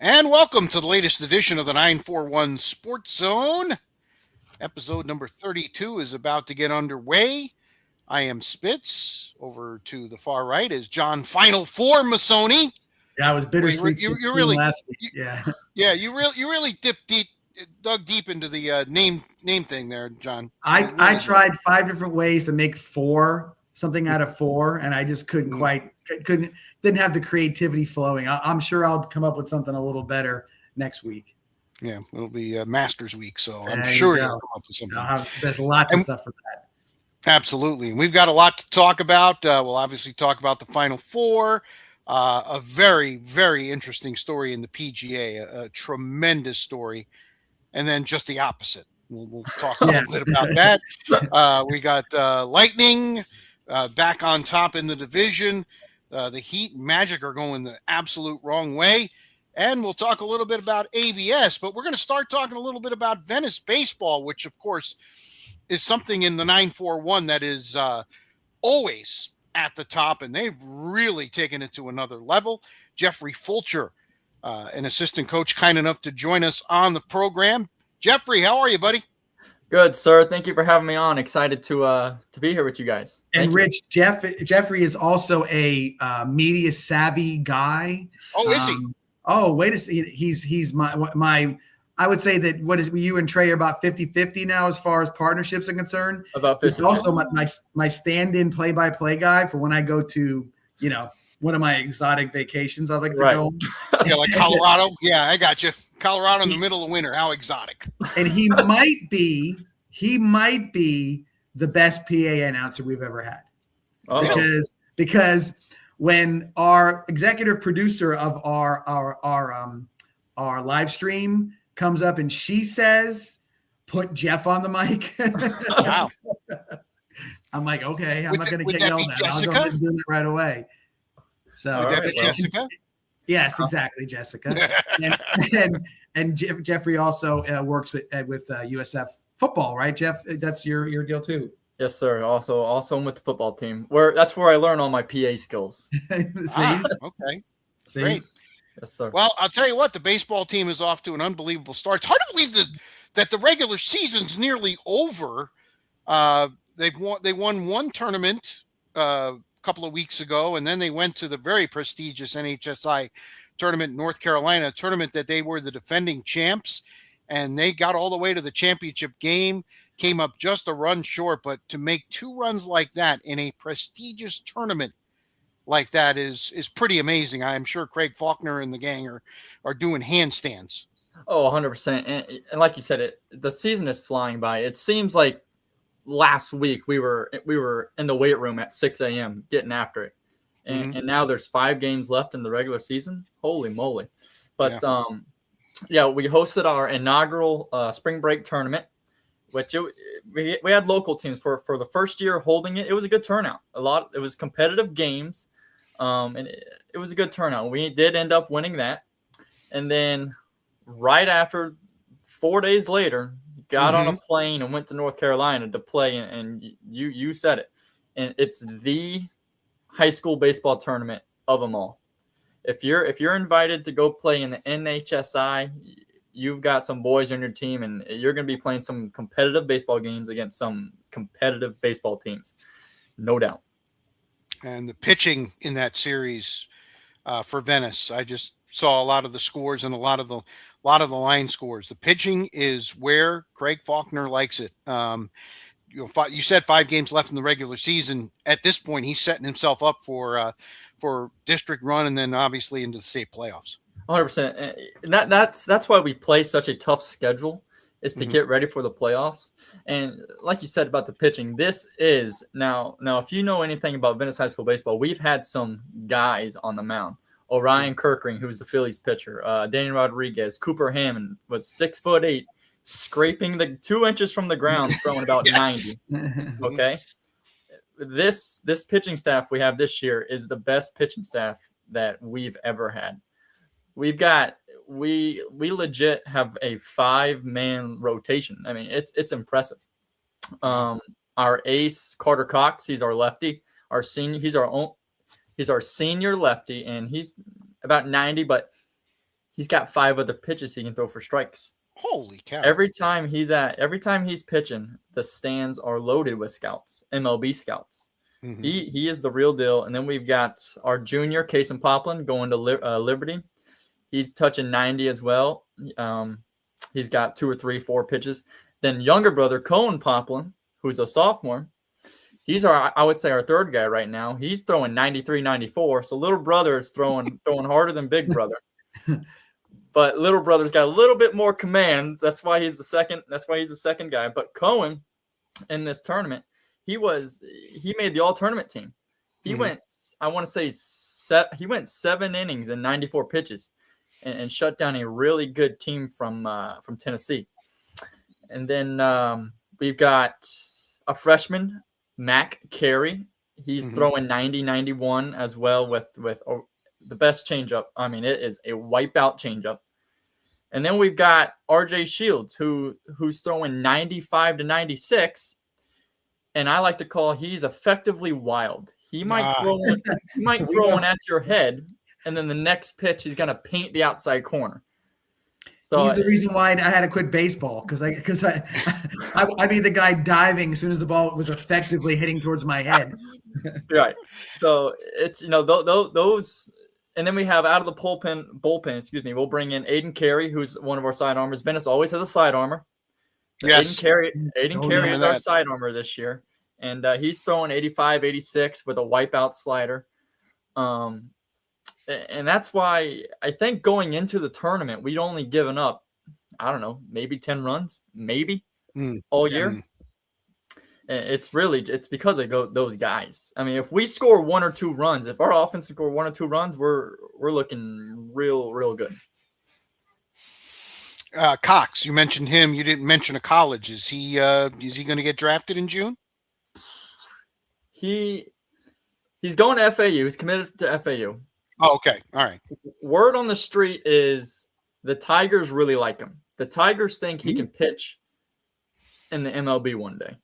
And welcome to the latest edition of the 941 Sports Zone. Episode number 32 is about to get underway. I am Spitz. Over to the far right is John Final Four Masoni. Yeah, it was bittersweet. You really last week. You really dug deep into the name thing there, John. I tried 5 different ways to make 4, something out of 4, and I just didn't have the creativity flowing. I'm sure I'll come up with something a little better next week. Yeah, it'll be Masters Week, so I'm sure you'll come up with something. There's lots of stuff for that. Absolutely. We've got a lot to talk about. We'll obviously talk about the Final Four. A very, very interesting story in the PGA, a tremendous story, and then just the opposite. We'll talk a little bit about that. We got Lightning back on top in the division. The Heat and Magic are going the absolute wrong way. And we'll talk a little bit about ABS, but we're going to start talking a little bit about Venice baseball, which, of course, is something in the 941 that is always at the top, and they've really taken it to another level. Jeffrey Fulcher, an assistant coach, kind enough to join us on the program. Jeffrey, how are you, buddy? Good, sir. Thank you for having me on. Excited to be here with you guys. And Rich, Jeffrey is also a media savvy guy. Oh, is he? Oh, wait a second. He's my. I would say that you and Trey are about 50-50 now as far as partnerships are concerned. About 50. He's also my stand-in play-by-play guy for when I go to, one of my exotic vacations I like to go. Yeah, like Colorado. Yeah, I got you. Colorado in the middle of winter. How exotic. And he might be the best PA announcer we've ever had. Oh. Because when our executive producer of our live stream comes up and she says, "Put Jeff on the mic." Wow. I'm like, okay, I'm not going to get yelled at. I'll go ahead and do it right away. So would that be Jessica? Yes, exactly, Jessica. and Jeffrey also works with USF football, right, Jeff? That's your deal too. Yes, sir. Also I'm with the football team. That's where I learn all my PA skills. See? Okay. See? Great. Yes, sir. Well, I'll tell you what, the baseball team is off to an unbelievable start. It's hard to believe that the regular season's nearly over. They won one tournament a couple of weeks ago, and then they went to the very prestigious NHSI tournament in North Carolina, a tournament that they were the defending champs, and they got all the way to the championship game, came up just a run short, but to make 2 runs like that in a prestigious tournament like that is pretty amazing. I'm sure Craig Faulkner and the gang are doing handstands. Oh, 100%. And like you said, the season is flying by. It seems like last week we were in the weight room at 6 a.m. getting after it. And now there's 5 games left in the regular season. Holy moly. But we hosted our inaugural spring break tournament, which we had local teams for the first year holding it. It was a good turnout. It was competitive games. And it was a good turnout. We did end up winning that. And then right after, 4 days later, got on a plane and went to North Carolina to play. And you said it. And it's the high school baseball tournament of them all. If you're invited to go play in the NHSI, you've got some boys on your team, and you're going to be playing some competitive baseball games against some competitive baseball teams, no doubt. And the pitching in that series for Venice, I just saw a lot of the scores and a lot of the line scores. The pitching is where Craig Faulkner likes it. You said 5 games left in the regular season. At this point, he's setting himself up for district run and then obviously into the state playoffs. 100%. And that's why we play such a tough schedule, is to get ready for the playoffs. And like you said about the pitching, this is now if you know anything about Venice High School baseball, we've had some guys on the mound. Orion Kirkring, who's the Phillies pitcher, Daniel Rodriguez, Cooper Hammond was 6'8", scraping the 2 inches from the ground, throwing about 90. Okay. This pitching staff we have this year is the best pitching staff that we've ever had. We legit have a 5-man rotation. I mean, it's impressive. Our ace, Carter Cox, he's our lefty. Our senior, he's our senior lefty, and he's about 90, but he's got 5 other pitches he can throw for strikes. Holy cow! Every time he's pitching, the stands are loaded with scouts, MLB scouts. Mhm. He is the real deal. And then we've got our junior, Cason Poplin, going to Liberty. He's touching 90 as well. He's got 2 or 3, 4 pitches. Then younger brother, Cohen Poplin, who's a sophomore. He's I would say our third guy right now. He's throwing 93, 94. So little brother is throwing harder than big brother. But little brother's got a little bit more command. That's why he's the second guy. But Cohen, in this tournament, he made the all-tournament team. He went, I want to say, he went 7 innings and 94 pitches, and shut down a really good team from Tennessee. And then we've got a freshman, Mac Carey. He's throwing 90, 91 as well with the best changeup. I mean, it is a wipeout changeup. And then we've got RJ Shields, who's throwing 95 to 96. And I like to call he's effectively wild. He might throw one at your head, and then the next pitch he's gonna paint the outside corner. So he's the reason why I had to quit baseball, because I be the guy diving as soon as the ball was effectively hitting towards my head. Right. So it's those. And then we have out of the bullpen, we'll bring in Aiden Carey, who's one of our side armors. Venice always has a side armor. Yes. Aiden Carey is our side armor this year. And he's throwing 85, 86 with a wipeout slider. And that's why I think going into the tournament, we'd only given up, I don't know, maybe 10 runs, all year. It's because of those guys. I mean, if we score 1 or 2 runs, if our offense score 1 or 2 runs, we're looking real good. Cox, you mentioned him. You didn't mention a college. Is he going to get drafted in June? He's going to FAU. He's committed to FAU. Oh, okay. All right. Word on the street is the Tigers really like him. The Tigers think he can pitch in the MLB one day.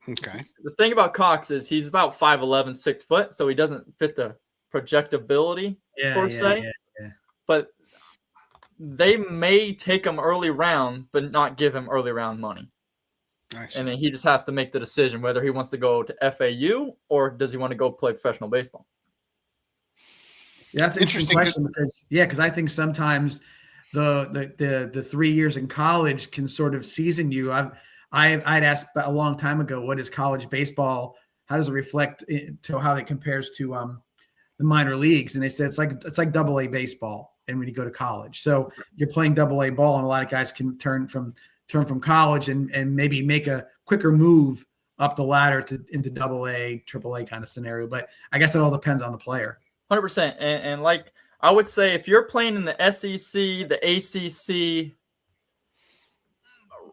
Okay. The thing about Cox is he's about 5'11", 6 foot, so he doesn't fit the projectability per se. Yeah. But they may take him early round, but not give him early round money. Nice. And then he just has to make the decision whether he wants to go to FAU or does he want to go play professional baseball. Yeah, that's an interesting question because I think sometimes the 3 years in college can sort of season you. I'd asked a long time ago, what is college baseball? How does it reflect to how it compares to the minor leagues? And they said it's like AA baseball, and when you go to college, so you're playing AA ball, and a lot of guys can turn from college and maybe make a quicker move up the ladder into AA, AAA kind of scenario. But I guess it all depends on the player. 100%. And like I would say, if you're playing in the SEC, the ACC,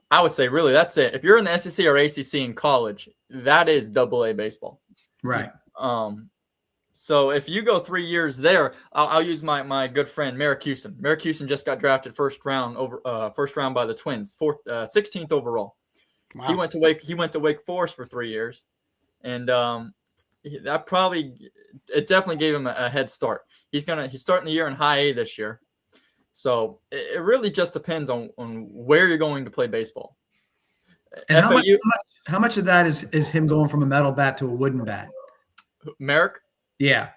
I would say really that's it. If you're in the SEC or ACC in college, that is AA baseball. Right. So if you go 3 years there, I'll use my good friend Merrick Houston. Merrick Houston just got drafted first round by the Twins, 16th overall. Wow. He went to Wake Forest for 3 years, and it definitely gave him a head start. He's starting the year in high A this year. So it really just depends on where you're going to play baseball. And how much of that is him going from a metal bat to a wooden bat? Merrick? Yeah.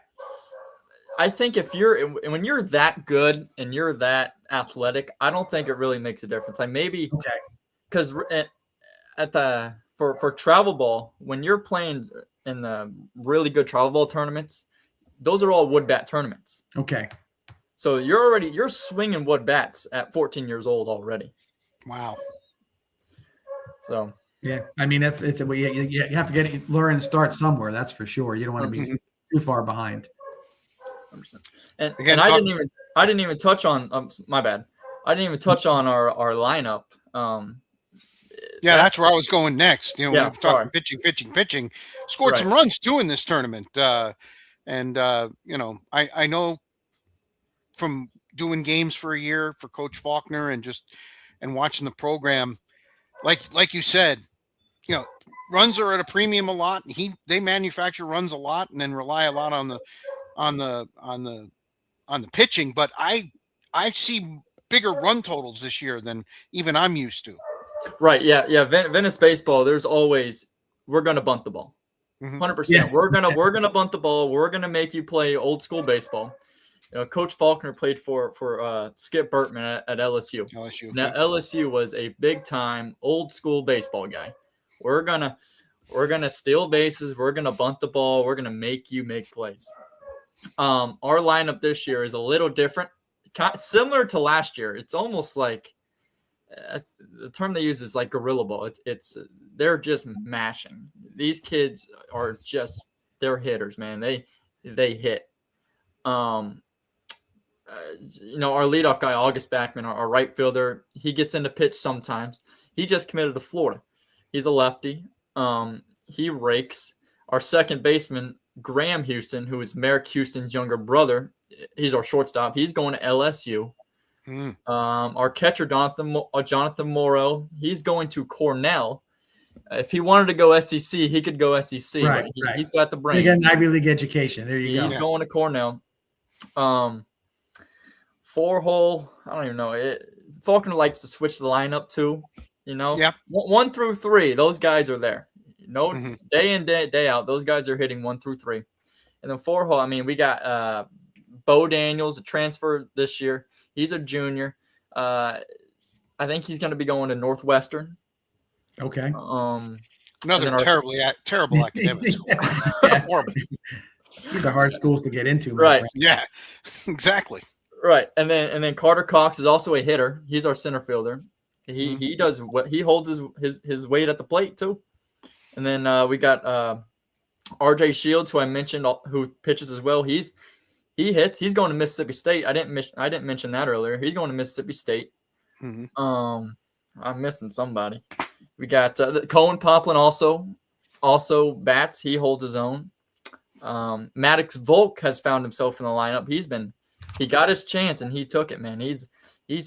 I think when you're that good and you're that athletic, I don't think it really makes a difference. Like maybe because for travel ball, when you're playing in the really good travel ball tournaments, those are all wood bat tournaments. Okay. So you're swinging wood bats at 14 years old already. Wow. So yeah, I mean you have to learn and start somewhere. That's for sure. You don't want to be too far behind. 100%. And again, I didn't even touch on my bad. I didn't even touch on our lineup. That's where I was going next. We were talking pitching. Scored some runs too in this tournament. I know from doing games for a year for Coach Faulkner and watching the program, like you said, runs are at a premium a lot. They manufacture runs a lot and then rely a lot on the pitching. But I I see bigger run totals this year than even I'm used to. Right. Yeah. Venice baseball. There's always we're gonna bunt the ball. 100%. Yeah. We're gonna bunt the ball. We're gonna make you play old school baseball. Coach Faulkner played for Skip Bertman at LSU. Now LSU was a big time old school baseball guy. We're gonna steal bases. We're gonna bunt the ball. We're gonna make you make plays. Our lineup this year is a little different, similar to last year. It's almost like the term they use is like gorilla ball. It's they're just mashing. These kids are just they're hitters, man. They hit. Our leadoff guy, August Backman, our right fielder, he gets into pitch sometimes. He just committed to Florida. He's a lefty. He rakes. Our second baseman, Graham Houston, who is Merrick Houston's younger brother, he's our shortstop. He's going to LSU. Our catcher, Jonathan Morrow, he's going to Cornell. If he wanted to go SEC, he could go SEC. Right, but he's got the brains. He got an Ivy League education. There you go. He's going to Cornell. 4-hole, I don't even know. Faulkner likes to switch the lineup too. Yeah. 1 through 3, those guys are there. Day in, day out, those guys are hitting 1 through 3. And then 4-hole, I mean, we got Bo Daniels, a transfer this year. He's a junior. I think he's going to be going to Northwestern. Okay. Another terrible academic school. Horrible. These are hard schools to get into. Right. Friend. Yeah, exactly. Right. And then Carter Cox is also a hitter. He's our center fielder. He does what he holds his weight at the plate too. And then we got RJ Shields, who I mentioned, who pitches as well. He hits. He's going to Mississippi State. I didn't mention that earlier. He's going to Mississippi State. I'm missing somebody. We got Cohen Poplin also bats. He holds his own. Maddox Volk has found himself in the lineup. He got his chance and he took it, man. He's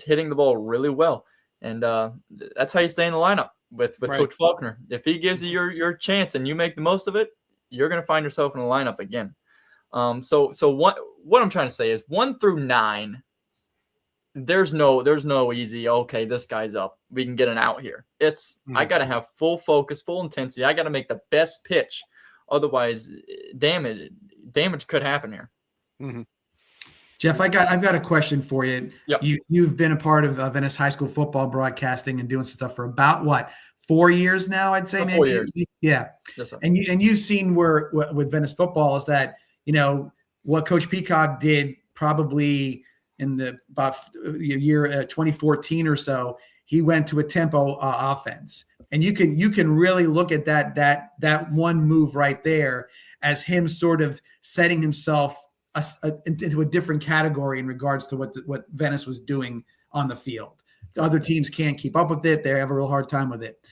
hitting the ball really well, and that's how you stay in the lineup with Right. Coach Faulkner. If he gives you your chance and you make the most of it, you're going to find yourself in the lineup again. So what I'm trying to say is 1 through 9. There's no easy. Okay, this guy's up. We can get an out here. I got to have full focus, full intensity. I got to make the best pitch. Otherwise, damage could happen here. Jeff, I've got a question for you. Yep. You've been a part of Venice High School football broadcasting and doing some stuff for about 4 years now, I'd say. 4 years. Yeah. Yes, sir. And you've seen where with Venice football is that, what Coach Peacock did probably in about year 2014 or so, he went to a tempo offense. And you can really look at that one move right there as him sort of setting himself into a different category in regards to what Venice was doing on the field. The other teams can't keep up with it. They have a real hard time with it.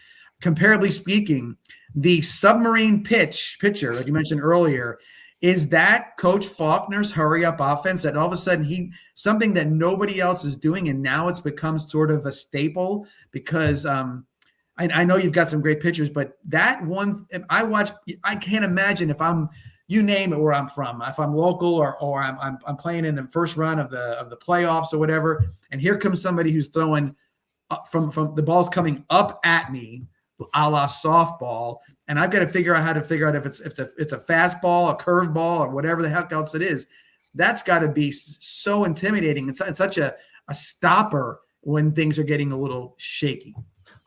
Comparably speaking, the submarine pitcher, like you mentioned earlier, is that Coach Faulkner's hurry up offense that all of a sudden something that nobody else is doing, and now it's become sort of a staple because I know you've got some great pitchers, but that one I can't imagine if you name it where I'm from, if I'm local or I'm playing in the first run of the playoffs or whatever, and here comes somebody who's throwing from the ball's coming up at me, a la softball, and I've got to figure out if it's a fastball, a curveball, or whatever the heck else it is. That's got to be so intimidating. It's such a stopper when things are getting a little shaky.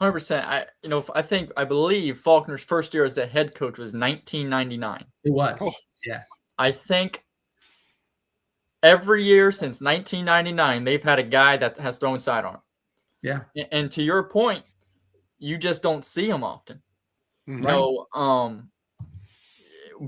100%. I believe Faulkner's first year as the head coach was 1999. It was. Yeah. I think every year since 1999, they've had a guy that has thrown sidearm. Yeah. And to your point, you just don't see him often.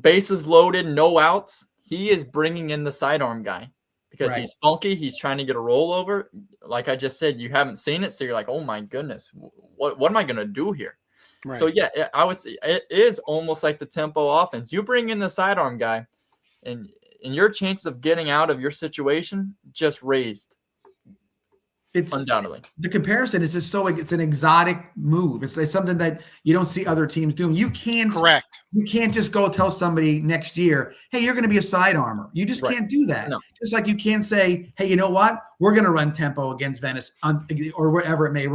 Bases loaded, no outs. He is bringing in the sidearm guy because he's funky. He's trying to get a rollover. Like I just said, you haven't seen it, so you're like, oh my goodness, what am I going to do here? Right. So yeah, I would say it is almost like the tempo offense. You bring in the sidearm guy, and your chances of getting out of your situation just raised. it's undoubtedly. The comparison is just it's an exotic move. It's something that you don't see other teams doing. You can't just go tell somebody next year, hey, you're going to be a side armor. You just can't do that. No. Just like you can't say, hey, you know what? We're going to run tempo against Venice or whatever it may.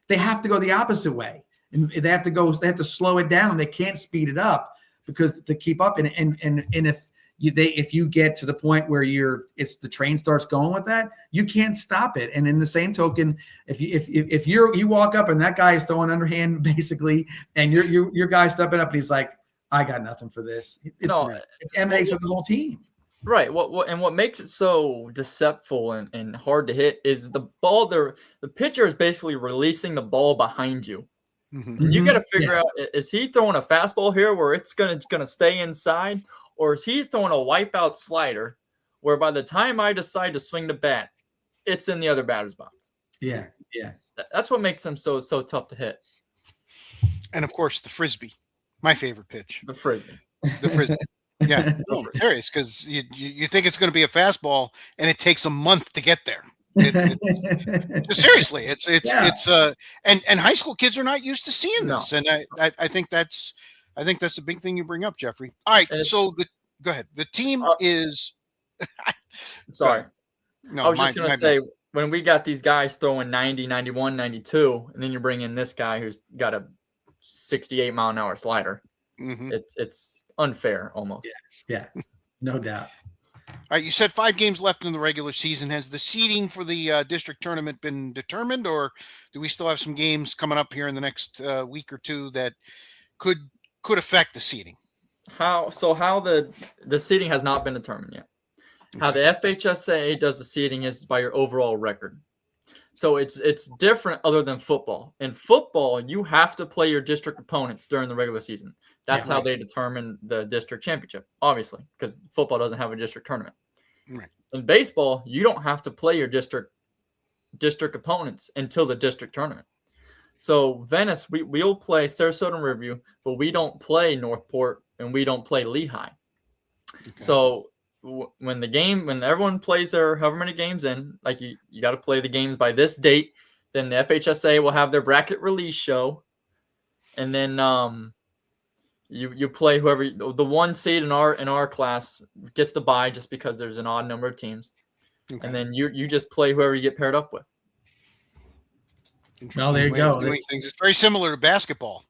They have to go the opposite way. And they have to slow it down. They can't speed it up because to keep up. And if you get to the point where the train starts going with that, you can't stop it. And in the same token, if you walk up and that guy is throwing underhand basically, and your guy stepping up and he's like, I got nothing for this. It emanates with the whole team. Right. What makes it so deceptive and hard to hit is the ball. The pitcher is basically releasing the ball behind you. Mm-hmm. You got to figure out, is he throwing a fastball here where it's gonna stay inside? Or is he throwing a wipeout slider where by the time I decide to swing the bat, it's in the other batter's box? Yeah. That's what makes them so tough to hit. And, of course, the Frisbee, my favorite pitch. The Frisbee. Yeah, no, I'm serious, because you think it's going to be a fastball, and it takes a month to get there. Seriously, it's and high school kids are not used to seeing this, and I think that's a big thing you bring up, Jeffrey. All right, so go ahead. The team is. Sorry. No, I was just going to say, when we got these guys throwing 90, 91, 92, and then you bring in this guy who's got a 68-mile-an-hour slider, it's unfair almost. Yeah, no doubt. All right, you said 5 games left in the regular season. Has the seeding for the district tournament been determined, or do we still have some games coming up here in the next week or two that could affect the seeding? How the seeding has not been determined yet. Okay. How the FHSA does the seeding is by your overall record. So it's different other than football. In football, you have to play your district opponents during the regular season. That's how they determine the district championship, obviously, because football doesn't have a district tournament. Right. In baseball, you don't have to play your district opponents until the district tournament. So Venice, we'll play Sarasota and Riverview, but we don't play Northport and we don't play Lehigh. Okay. So when everyone plays their however many games in, like you got to play the games by this date, then the FHSA will have their bracket release show, and then you play whoever the one seed in our class gets the bye just because there's an odd number of teams, and then you just play whoever you get paired up with. Well, there you go. Doing things. It's very similar to basketball.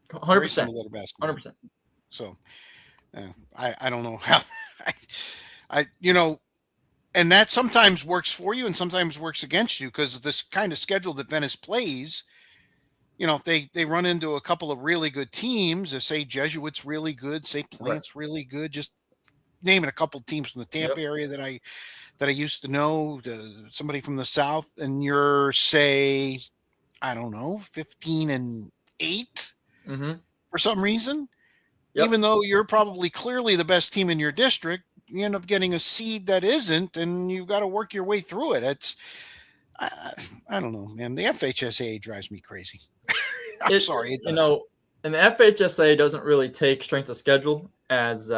100%. 100%. So, I don't know how. And that sometimes works for you and sometimes works against you because of this kind of schedule that Venice plays. They run into a couple of really good teams. Say Jesuits really good, say Plant's really good. Just naming a couple of teams from the Tampa area that I used to know. Somebody from the South, and you're say, I don't know, 15-8 for some reason. Yep. Even though you're probably clearly the best team in your district, you end up getting a seed that isn't, and you've got to work your way through it. I don't know, man. The FHSA drives me crazy. I'm sorry. And the FHSA doesn't really take strength of schedule as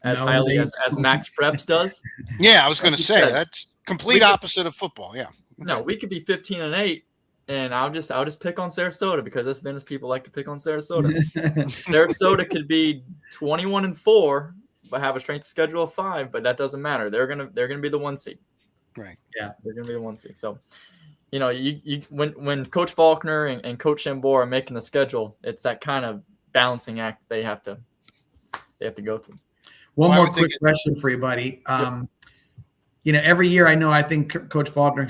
highly as Max Preps does. Yeah, I was going to say that's complete opposite of football. Yeah. Okay. No, we could be 15-8. And I'll just pick on Sarasota because us Venice people like to pick on Sarasota. Sarasota could be 21-4, but have a strength schedule of 5, but that doesn't matter. They're gonna be the 1 seed. Right. Yeah, they're gonna be the 1 seed. So, when Coach Faulkner and Coach Shambor are making the schedule, it's that kind of balancing act they have to go through. One more quick question for you, buddy. Every year I think Coach Faulkner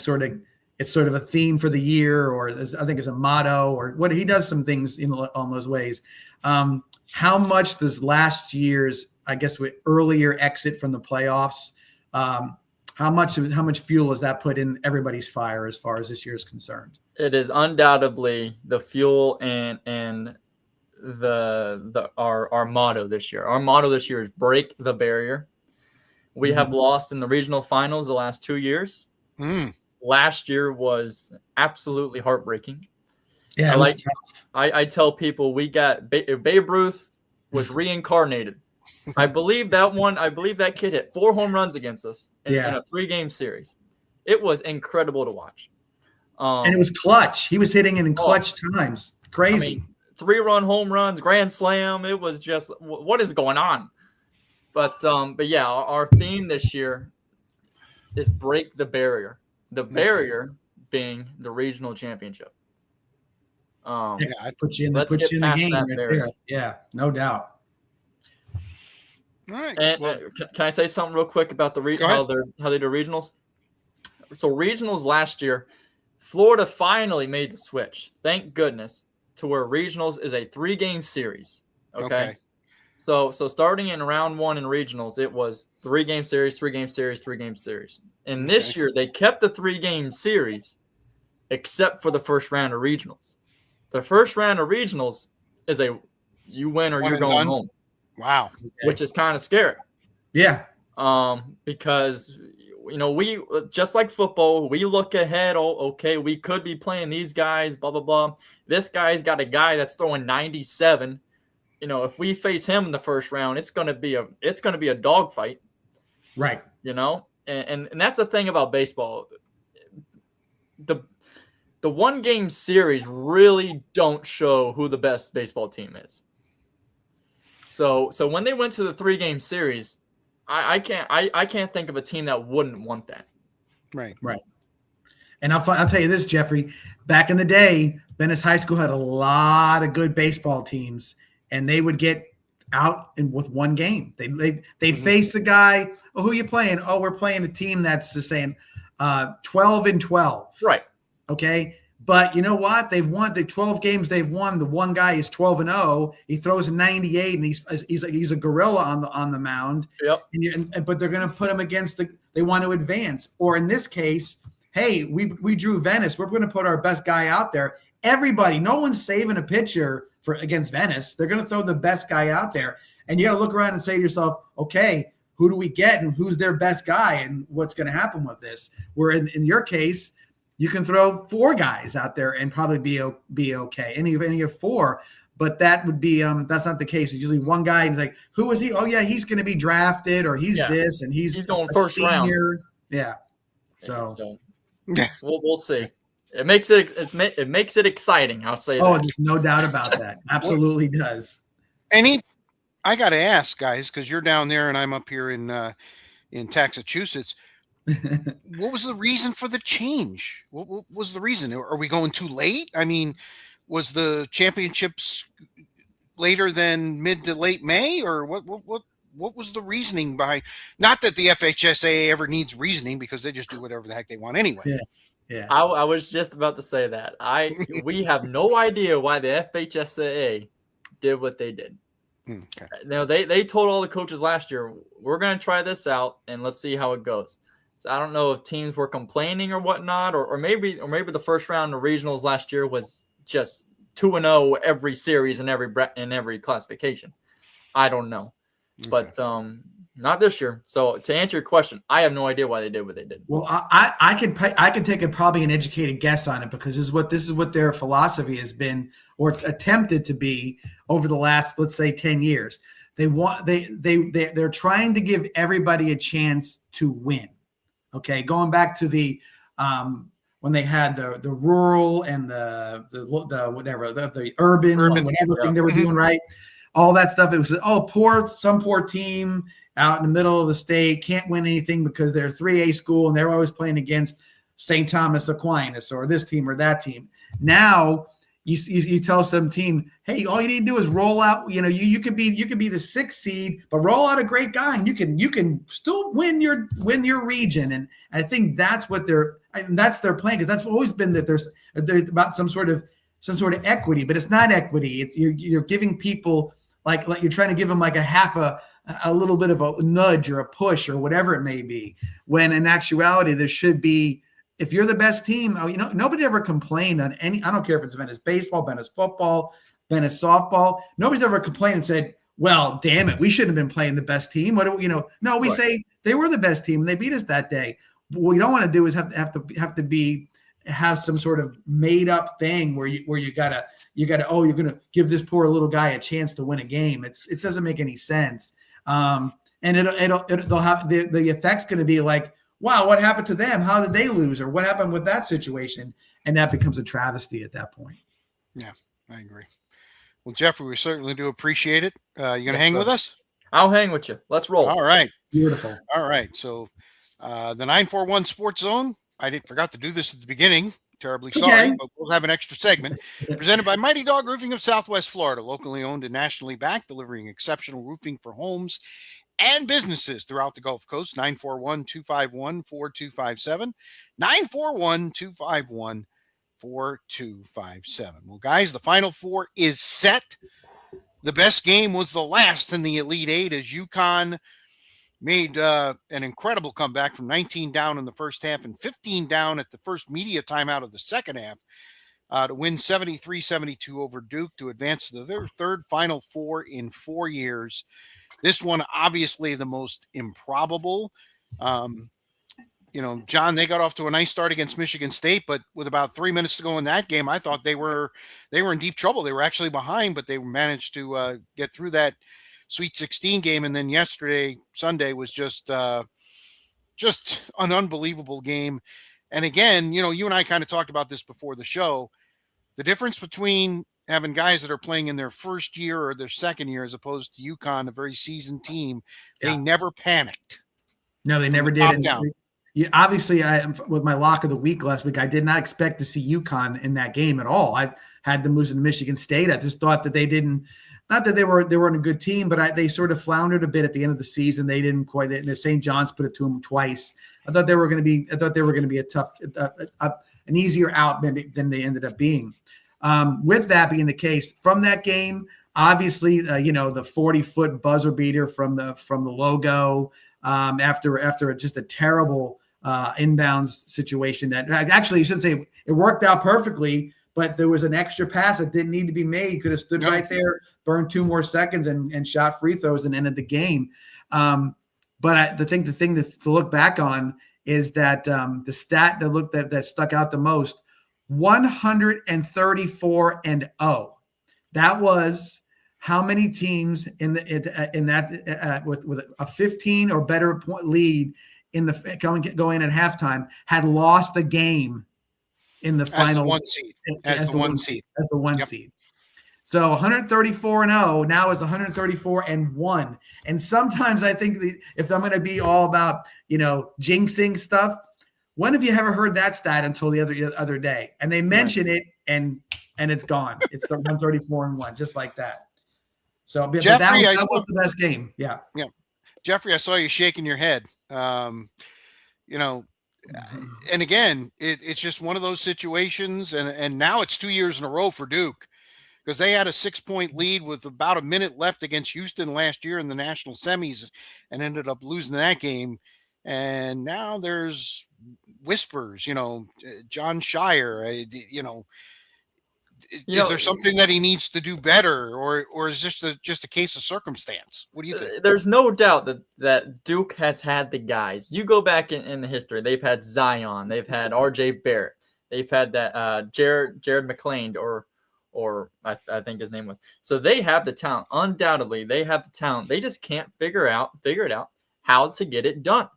it's sort of a theme for the year, or I think it's a motto, or what he does some things on those ways. How much does last year's, I guess, with earlier exit from the playoffs, how much fuel has that put in everybody's fire as far as this year is concerned? It is undoubtedly the fuel and our motto this year. Our motto this year is break the barrier. We have lost in the regional finals the last 2 years. Last year was absolutely heartbreaking. Yeah, I tell people we got Babe Ruth was reincarnated. I believe that kid hit 4 home runs against us in a 3-game series. It was incredible to watch. And it was clutch. He was hitting it in clutch times. Crazy. I mean, 3-run home runs, grand slam. It was just, what is going on? But yeah, our theme this year is break the barrier. The barrier being the regional championship. I put you in the game right there. Yeah, no doubt. All right. And can I say something real quick about how they do regionals? So regionals last year, Florida finally made the switch. Thank goodness, to where regionals is a 3-game series. Okay. So starting in round 1 in regionals, it was 3-game series, 3-game series, 3-game series. And this year they kept the 3-game series, except for the first round of regionals. The first round of regionals is you win or you're going home. Wow. Which is kind of scary. Yeah. Because we, just like football, we look ahead. Oh, okay, we could be playing these guys, blah, blah, blah. This guy's got a guy that's throwing 97. If we face him in the first round, it's going to be a dogfight. Right. And that's the thing about baseball. The 1-game series really don't show who the best baseball team is. So when they went to the 3-game series, I can't think of a team that wouldn't want that. Right. And I'll tell you this, Jeffrey. Back in the day, Venice High School had a lot of good baseball teams, and they would get out with 1 game. They'd face the guy. Oh, who are you playing? Oh, we're playing a team that's saying 12-12. Right. Okay. But you know what? They've won the 12 games they've won. The one guy is 12-0. He throws a 98, and he's a gorilla on the mound. Yep. But they're going to put him against they want to advance. Or in this case, hey, we drew Venice. We're going to put our best guy out there. Everybody, no one's saving a pitcher against Venice. They're going to throw the best guy out there, and you got to look around and say to yourself, okay, who do we get, and who's their best guy, and what's going to happen with this? Where in your case, you can throw 4 guys out there and probably be okay. And you have 4, but that would be that's not the case. It's usually one guy, and it's like, who is he? Oh yeah, he's going to be drafted, or he's this, and he's going first round. Yeah. So we'll see. It makes it exciting. I'll say that. Oh, there's no doubt about that. Absolutely does. I got to ask, guys, because you're down there and I'm up here in Massachusetts. What was the reason for the change? What was the reason? Are we going too late? I mean, was the championships later than mid to late May, or what was the reasoning behind? Not that the FHSAA ever needs reasoning, because they just do whatever the heck they want anyway. Yeah. I was just about to say that. We have no idea why the FHSAA did what they did. Okay. They told all the coaches last year, we're going to try this out and let's see how it goes. So I don't know if teams were complaining or whatnot, or maybe the first round of regionals last year was just 2-0 every series in every classification. I don't know, but not this year. So to answer your question, I have no idea why they did what they did. Well, I could take probably an educated guess on it, because this is what their philosophy has been, or attempted to be, over the last, let's say, 10 years. They're trying to give everybody a chance to win. Okay, going back to the when they had the rural and the urban whatever thing they were doing, right? All that stuff. It was some poor team out in the middle of the state can't win anything because they're 3A school and they're always playing against St. Thomas Aquinas or this team or that team. Now you tell some team, hey, all you need to do is roll out. You could be the 6th seed, but roll out a great guy, and you can still win your region. And I think that's what that's their plan, because that's always been that there's about some sort of equity, but it's not equity. You're giving people like you're trying to give them like a little bit of a nudge or a push or whatever it may be, when in actuality there should be. If you're the best team, nobody ever complained on I don't care if it's Venice baseball, Venice football, Venice softball. Nobody's ever complained and said, well, damn it, we shouldn't have been playing the best team. No, we say they were the best team and they beat us that day. What you don't want to do is have some sort of made up thing where you're going to give this poor little guy a chance to win a game. It doesn't make any sense. And they'll have the effect's going to be like, wow, what happened to them? How did they lose? Or what happened with that situation? And that becomes a travesty at that point. Yeah, I agree. Well, Jeffrey, we certainly do appreciate it. You going to Yes, hang sir. with us? I'll hang with you. Let's roll. All right. Beautiful. All right. So the 941 Sports Zone, forgot to do this at the beginning. Terribly sorry, Okay. but we'll have an extra segment presented by Mighty Dog Roofing of Southwest Florida, locally owned and nationally backed, delivering exceptional roofing for homes and businesses throughout the Gulf Coast. 941-251-4257. 941-251-4257. Well, guys, the Final Four is set. The best game was the last in the Elite Eight as UConn made an incredible comeback from 19 down in the first half and 15 down at the first media timeout of the second half to win 73-72 over Duke to advance to their third Final Four in 4 years. This one, obviously, the most improbable. John, they got off to a nice start against Michigan State, but with about 3 minutes to go in that game, I thought they were in deep trouble. They were actually behind, but they managed to get through that Sweet 16 game. And then Sunday was just an unbelievable game. And again, you and I kind of talked about this before the show. The difference between having guys that are playing in their first year or their second year, as opposed to UConn, a very seasoned team, they never panicked. No, they never did. Obviously, with my lock of the week last week, I did not expect to see UConn in that game at all. I had them losing to Michigan State. I just thought that they didn't. Not that they weren't a good team, but they sort of floundered a bit at the end of the season. They didn't quite. St. John's put it to them twice. I thought they were going to be a tough, an easier out than they ended up being. With that being the case, from that game, obviously, the 40-foot buzzer beater from the logo after just a terrible inbounds situation that actually you shouldn't say it worked out perfectly. But there was an extra pass that didn't need to be made. You could have stood right there, burned 2 more seconds, and shot free throws and ended the game. But the thing to look back on is that the stat that stuck out the most: 134-0. That was how many teams in that with a 15 or better point lead in the going at halftime had lost the game in the final as the one seed. So 134-0 now is 134-1. And sometimes I think if I'm going to be all about jinxing stuff, when have you ever heard that stat until the other day? And they mention it and it's gone. It's the 134-1, just like that. So Jeffrey, that was the best game. Yeah. Jeffrey, I saw you shaking your head. And again, it's just one of those situations, and now it's 2 years in a row for Duke, because they had a 6-point lead with about a minute left against Houston last year in the national semis and ended up losing that game. And now there's whispers, Jon Scheyer, is there something that he needs to do better, or is this just a case of circumstance? What do you think? There's no doubt that Duke has had the guys. You go back in the history, they've had Zion, they've had RJ Barrett, they've had that Jared McClain, or I think his name was. So they have the talent. Undoubtedly, they have the talent. They just can't figure it out how to get it done.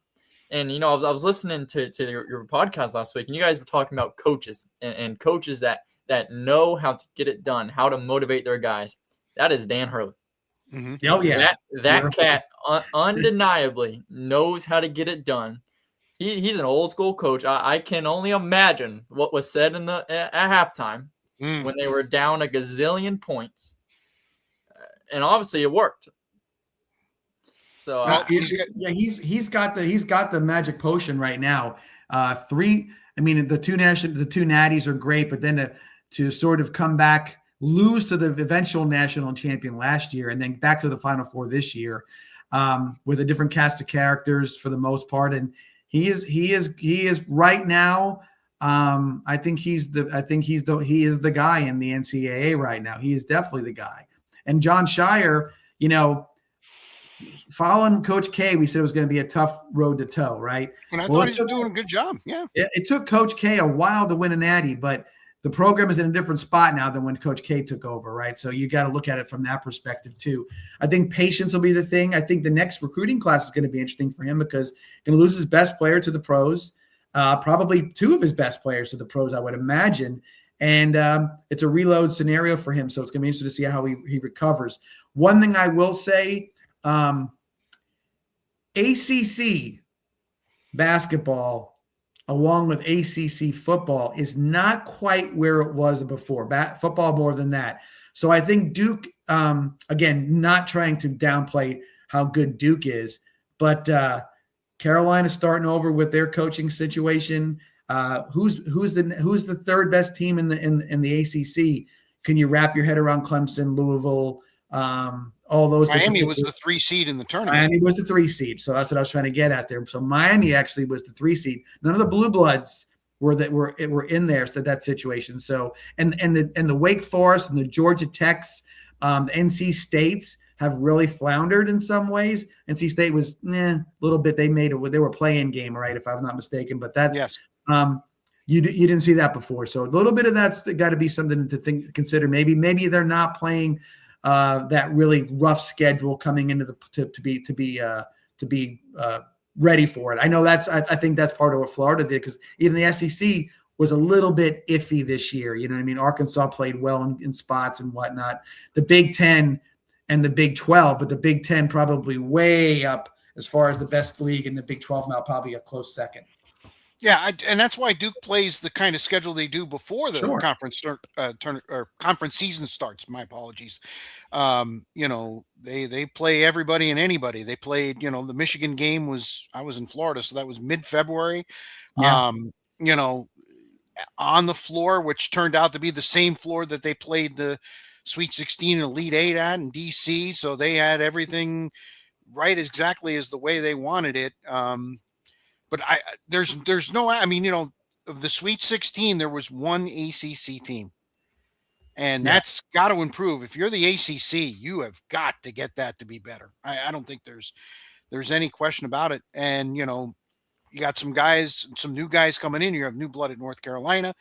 And I was listening to your podcast last week, and you guys were talking about coaches and coaches that know how to get it done, how to motivate their guys. That is Dan Hurley. Mm-hmm. Oh, yeah. That cat undeniably knows how to get it done. He's an old school coach. I can only imagine what was said at halftime when they were down a gazillion points. And obviously it worked. So he's got the magic potion right now. The two natties are great, but then to sort of come back, lose to the eventual national champion last year, and then back to the Final Four this year, with a different cast of characters for the most part. And he is right now. I think he is the guy in the NCAA right now. He is definitely the guy. And Jon Scheyer, following Coach K, we said it was going to be a tough road to toe, right? And I thought he was doing a good job. Yeah. It took Coach K a while to win a natty, but the program is in a different spot now than when Coach K took over, right? So you got to look at it from that perspective too. I think patience will be the thing. I think the next recruiting class is going to be interesting for him because he's going to lose his best player to the pros, probably 2 of his best players to the pros, I would imagine. And it's a reload scenario for him. So it's going to be interesting to see how he recovers. One thing I will say, ACC basketball along with ACC football is not quite where it was before. Football more than that. So I think Duke, again, not trying to downplay how good Duke is, but Carolina starting over with their coaching situation. Who's the third best team in the ACC? Can you wrap your head around Clemson, Louisville, all those? Miami was the 3 seed in the tournament. Miami was the 3 seed, so that's what I was trying to get at there. So Miami actually was the 3 seed. None of the Blue Bloods were in there, so that situation. So and the Wake Forest and the Georgia Techs, the NC States have really floundered in some ways. NC State was a little bit. They were playing game, right, if I'm not mistaken. But that's yes. You didn't see that before, so a little bit of that's got to be something to consider. Maybe they're not playing that really rough schedule coming into to be ready for it. I know I think that's part of what Florida did because even the SEC was a little bit iffy this year. You know what I mean? Arkansas played well in spots and whatnot. The Big Ten and the Big 12, but the Big Ten probably way up as far as the best league, and the Big 12 now probably a close second. Yeah, and that's why Duke plays the kind of schedule they do before the conference conference season starts. My apologies. They play everybody and anybody. They played, the Michigan game I was in Florida, so that was mid-February. Yeah. On the floor, which turned out to be the same floor that they played the Sweet 16 and Elite 8 at in DC. So they had everything right exactly as the way they wanted it. But there's no, of the Sweet 16, there was one ACC team, and that's got to improve. If you're the ACC, you have got to get that to be better. I don't think there's any question about it. And, you got some new guys coming in. You have new blood at North Carolina.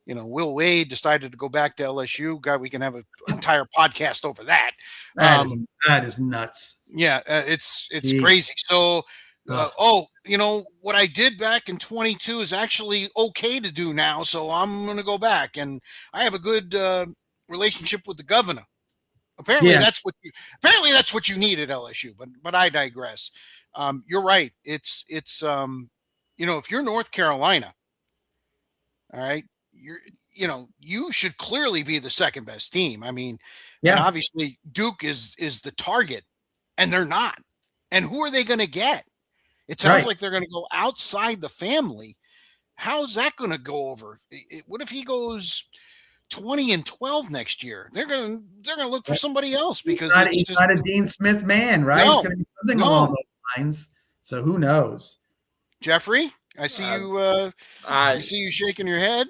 Will Wade decided to go back to LSU. God, we can have an entire podcast over that. That is nuts. Yeah, it's crazy. So, what I did back in 22 is actually okay to do now. So I'm going to go back, and I have a good relationship with the governor. Apparently that's what you need at LSU, but I digress. You're right. It's if you're North Carolina, all right, you should clearly be the second best team. And obviously Duke is the target, and they're not. And who are they going to get? It sounds like they're going to go outside the family. How's that going to go over? What if he goes 20-12 next year? They're going to look for somebody else because he's not a Dean Smith man, right? No, it's going to be something along those lines. So who knows? Jeffrey, I see you. I see you shaking your head.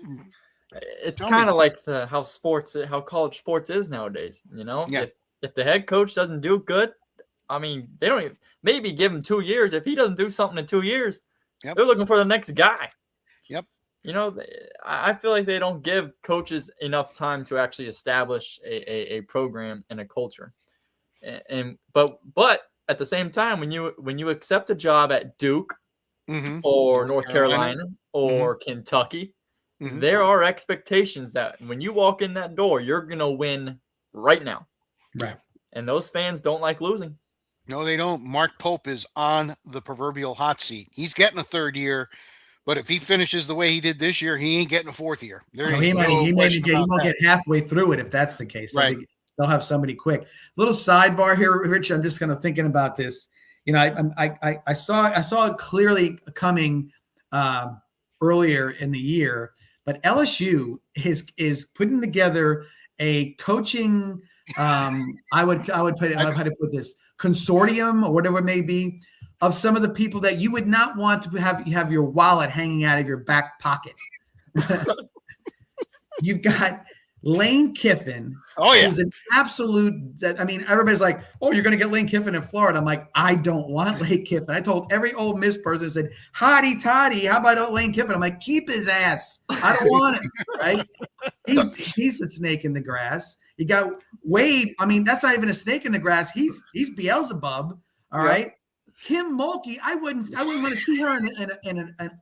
It's kind of like how college sports is nowadays. If the head coach doesn't do good, they don't even, maybe give him 2 years. If he doesn't do something in 2 years, they're looking for the next guy. Yep. I feel like they don't give coaches enough time to actually establish a program and a culture. But at the same time, when you accept a job at Duke or North Carolina or Kentucky, there are expectations that when you walk in that door, you're going to win right now. Right. And those fans don't like losing. No, they don't. Mark Pope is on the proverbial hot seat. He's getting a 3rd year, but if he finishes the way he did this year, he ain't getting a 4th year. He won't get halfway through it if that's the case. Right. They'll have somebody quick. Little sidebar here, Rich. I'm just kind of thinking about this. I saw it clearly coming earlier in the year, but LSU is putting together a coaching. I would put it. How to put this consortium or whatever it may be of some of the people that you would not want to have your wallet hanging out of your back pocket. You've got Lane Kiffin Oh yeah. is an absolute. I mean, everybody's like, "Oh, you're going to get Lane Kiffin in Florida." I'm like, I don't want Lane Kiffin. I told every Ole Miss person, said, "Hotty toddy, how about Lane Kiffin?" I'm like, keep his ass. I don't want him. Right? He's a snake in the grass. You got Wade. I mean, that's not even a snake in the grass. He's Beelzebub. All right. Kim Mulkey, I wouldn't want to see her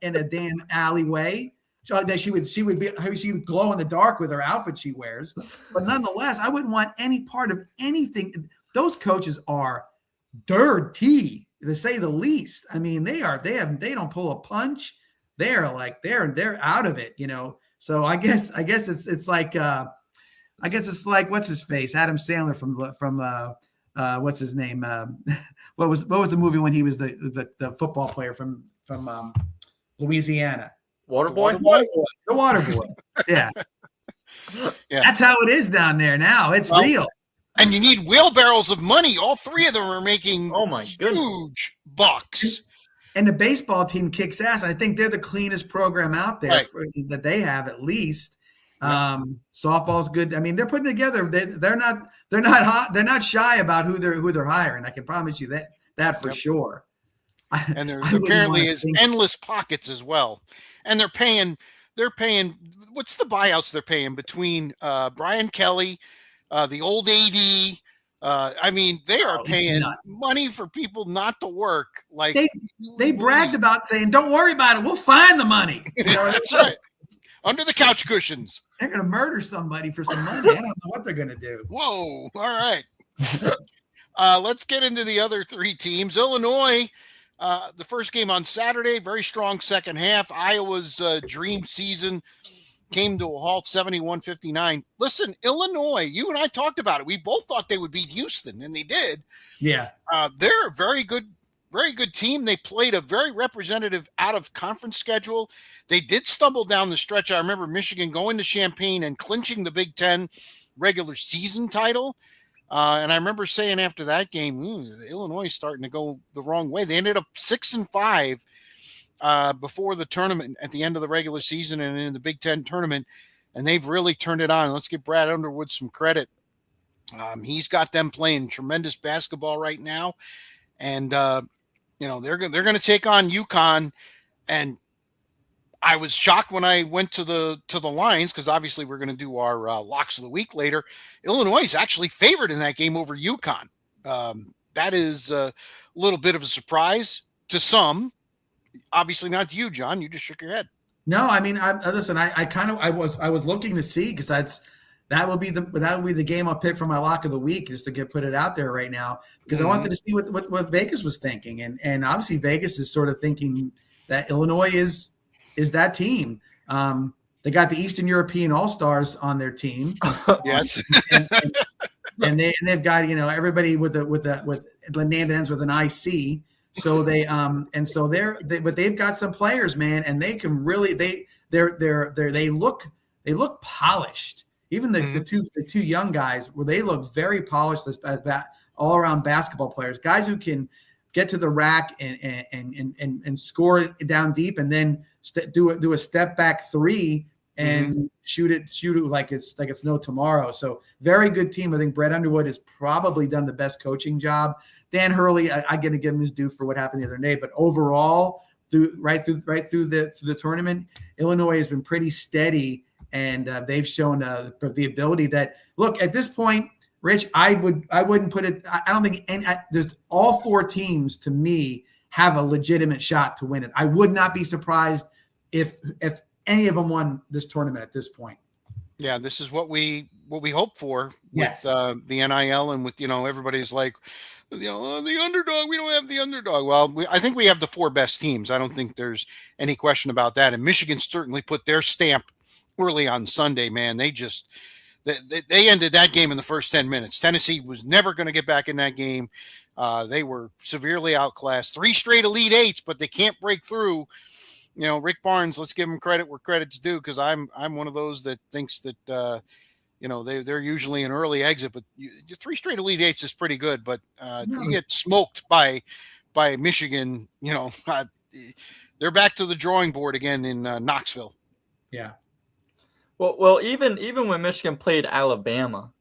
in a damn alleyway. She would glow in the dark with her outfit she wears, but nonetheless, I wouldn't want any part of anything. Those coaches are dirty, to say the least. I mean, they don't pull a punch. They're out of it, you know. So I guess it's like what's his face, Adam Sandler from what's his name? What was the movie when he was the football player from Louisiana? Waterboy? The Waterboy. Yeah. That's how it is down there now. It's real. And you need wheelbarrows of money. All three of them are making huge bucks. And the baseball team kicks ass. And I think they're the cleanest program out there that they have, at least. Softball's good. I mean, they're putting together. They're not hot. They're not shy about who they're hiring. I can promise you that for sure. And there apparently is endless pockets as well. And they're paying. What's the buyouts they're paying between Brian Kelly, the old AD? I mean, they are paying money for people not to work. Like they bragged about saying, "Don't worry about it. We'll find the money." You know, that's right. Under the couch cushions. They're going to murder somebody for some money. I don't know what they're going to do. Whoa! All right. Let's get into the other three teams. Illinois. The first game on Saturday, very strong second half. Iowa's dream season came to a halt, 71-59. Listen, Illinois, you and I talked about it. We both thought they would beat Houston, and they did. Yeah. They're a very good team. They played a very representative out-of-conference schedule. They did stumble down the stretch. I remember Michigan going to Champaign and clinching the Big Ten regular season title. And I remember saying after that game, Illinois is starting to go the wrong way. They ended up 6-5 before the tournament at the end of the regular season and in the Big Ten tournament, and they've really turned it on. Let's give Brad Underwood some credit. He's got them playing tremendous basketball right now, and they're going to take on UConn. And I was shocked when I went to the lines, because obviously we're going to do our locks of the week later. Illinois is actually favored in that game over UConn. That is a little bit of a surprise to some. Obviously not to you, John. You just shook your head. No, I mean, I was looking to see, because that will be the game I'll pick for my lock of the week, is to put it out there right now, because I wanted to see what Vegas was thinking, and obviously Vegas is sort of thinking that Illinois is that team. They got the Eastern European All-Stars on their team. Yes. and they've got, everybody with the name that ends with an IC. So but they've got some players, man, and they can really, they look polished. Even the two young guys, they look very polished as all around basketball players, guys who can get to the rack and score it down deep, and then do a step back three and shoot it like it's no tomorrow. So very good team. I think Brett Underwood has probably done the best coaching job. Dan Hurley, I got to give him his due for what happened the other day, but overall, right through the tournament, Illinois has been pretty steady, and they've shown the ability that, look, at this point, Rich, I wouldn't put it. I don't think there's all four teams, to me, have a legitimate shot to win it. I would not be surprised if any of them won this tournament at this point. Yeah, this is what we hope for with the NIL, and with everybody's like, the underdog. We don't have the underdog. Well, I think we have the four best teams. I don't think there's any question about that. And Michigan certainly put their stamp early on Sunday. Man, they ended that game in the first 10 minutes. Tennessee was never going to get back in that game. They were severely outclassed. 3 straight Elite Eights, but they can't break through. Rick Barnes, let's give him credit where credit's due, because I'm one of those that thinks that they're usually an early exit, but 3 straight Elite Eights is pretty good. But you get smoked by Michigan. They're back to the drawing board again in Knoxville. Yeah. Well, even when Michigan played Alabama,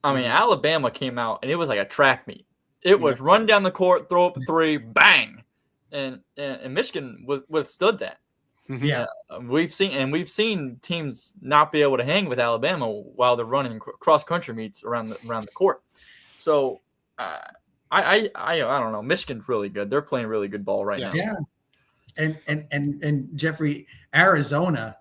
I mean, Mhm. Alabama came out and it was like a track meet. It was run down the court, throw up a three, bang, and Michigan withstood that. Mhm. Yeah. We've seen teams not be able to hang with Alabama while they're running cross country meets around the court. So I don't know. Michigan's really good. They're playing really good ball right now. Yeah. And Jeffrey, Arizona,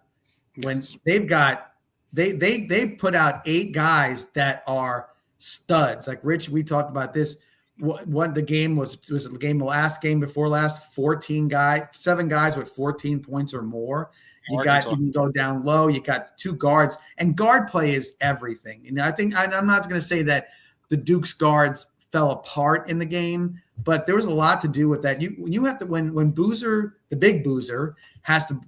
when Yes. they've got they put out 8 guys that are studs. Like Rich, we talked about this. What the game was it the last game before last? 7 guys with 14 points or more. You can go down low. You got 2 guards, and guard play is everything. And I think I'm not going to say that the Duke's guards fell apart in the game, but there was a lot to do with that. You have to when Boozer, the big Boozer, has to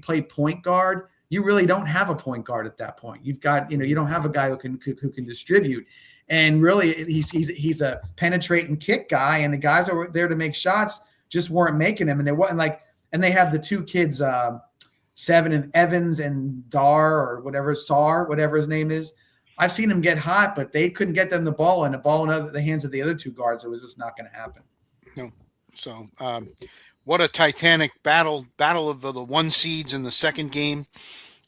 play point guard. You really don't have a point guard at that point. You've got you don't have a guy who can distribute, and really he's a penetrate and kick guy, and the guys that were there to make shots just weren't making them, and it wasn't like. And they have the 2 kids, Seven and Evans and Dar or whatever Sar, whatever his name is. I've seen them get hot, but they couldn't get them the ball, and the ball in the hands of the other 2 guards. It was just not going to happen. No. So, what a titanic battle of the 1 seeds in the second game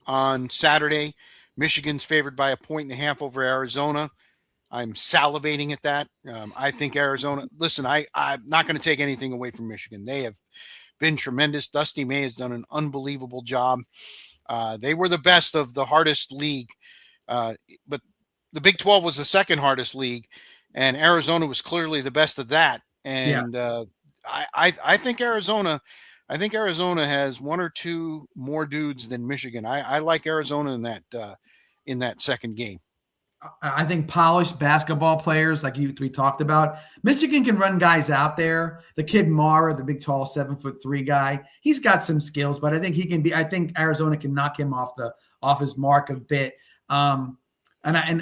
on Saturday. Michigan's favored by 1.5 over Arizona. I'm salivating at that. I think Arizona. Listen, I'm not going to take anything away from Michigan. They have been tremendous. Dusty May has done an unbelievable job. They were the best of the hardest league. But the Big 12 was the second hardest league, and Arizona was clearly the best of that. And I think Arizona has 1 or 2 more dudes than Michigan. I like Arizona in that second game. I think polished basketball players like we talked about. Michigan can run guys out there. The kid Mara, the big tall 7'3" guy, he's got some skills, but I think he can be. I think Arizona can knock him off his mark a bit. And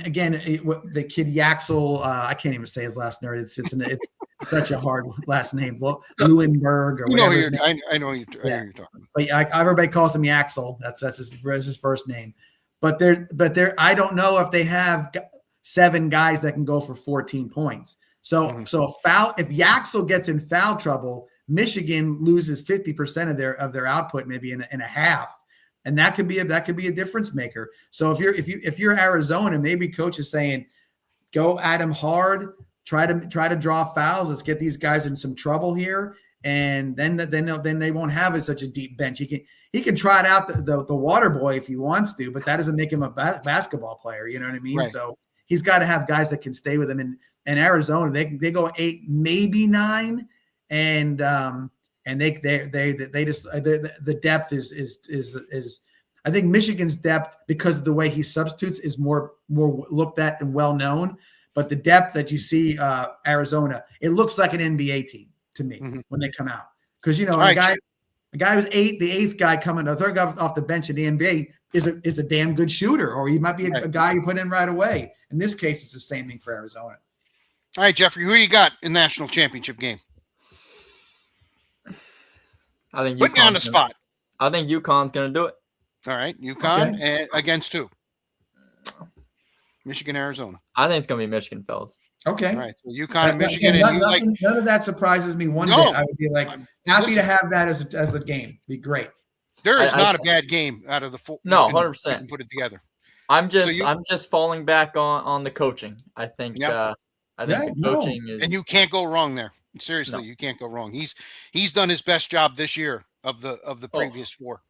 again, the kid Yaxel, I can't even say his last name. It's such a hard last name, Lewinberg or whatever. I know you're talking about. But everybody calls him Yaxel. That's his first name. But they're I don't know if they have 7 guys that can go for 14 points. So if Yaxel gets in foul trouble, Michigan loses 50% of their output, maybe in a half. And that could be a difference maker. So if you're Arizona, maybe coach is saying, go at him hard, try to draw fouls. Let's get these guys in some trouble here, and then they won't have such a deep bench. He can try it out the water boy if he wants to, but that doesn't make him a basketball player. You know what I mean? Right. So he's got to have guys that can stay with him. And Arizona, they go 8, maybe 9, and they just the depth is I think Michigan's depth, because of the way he substitutes, is more looked at and well known. But the depth that you see Arizona, it looks like an NBA team to me when they come out, because a guy who's the 8th guy coming, the 3rd guy off the bench in the NBA is a damn good shooter, or he might be a guy you put in right away. In this case, it's the same thing for Arizona. All right, Jeffrey, who do you got in the national championship game? I think put me on the spot. I think UConn's going to do it. All right, UConn against who? Michigan, Arizona. I think it's going to be Michigan, fellas. Okay. All right, so UConn and Michigan. None of that surprises me one bit. I would be happy to have that as the game. Be great. There is not a bad game out of the 4. No, 100%. You can put it together. I'm just falling back on the coaching. I think the coaching is, and you can't go wrong there. Seriously, you can't go wrong. He's done his best job this year of the previous 4.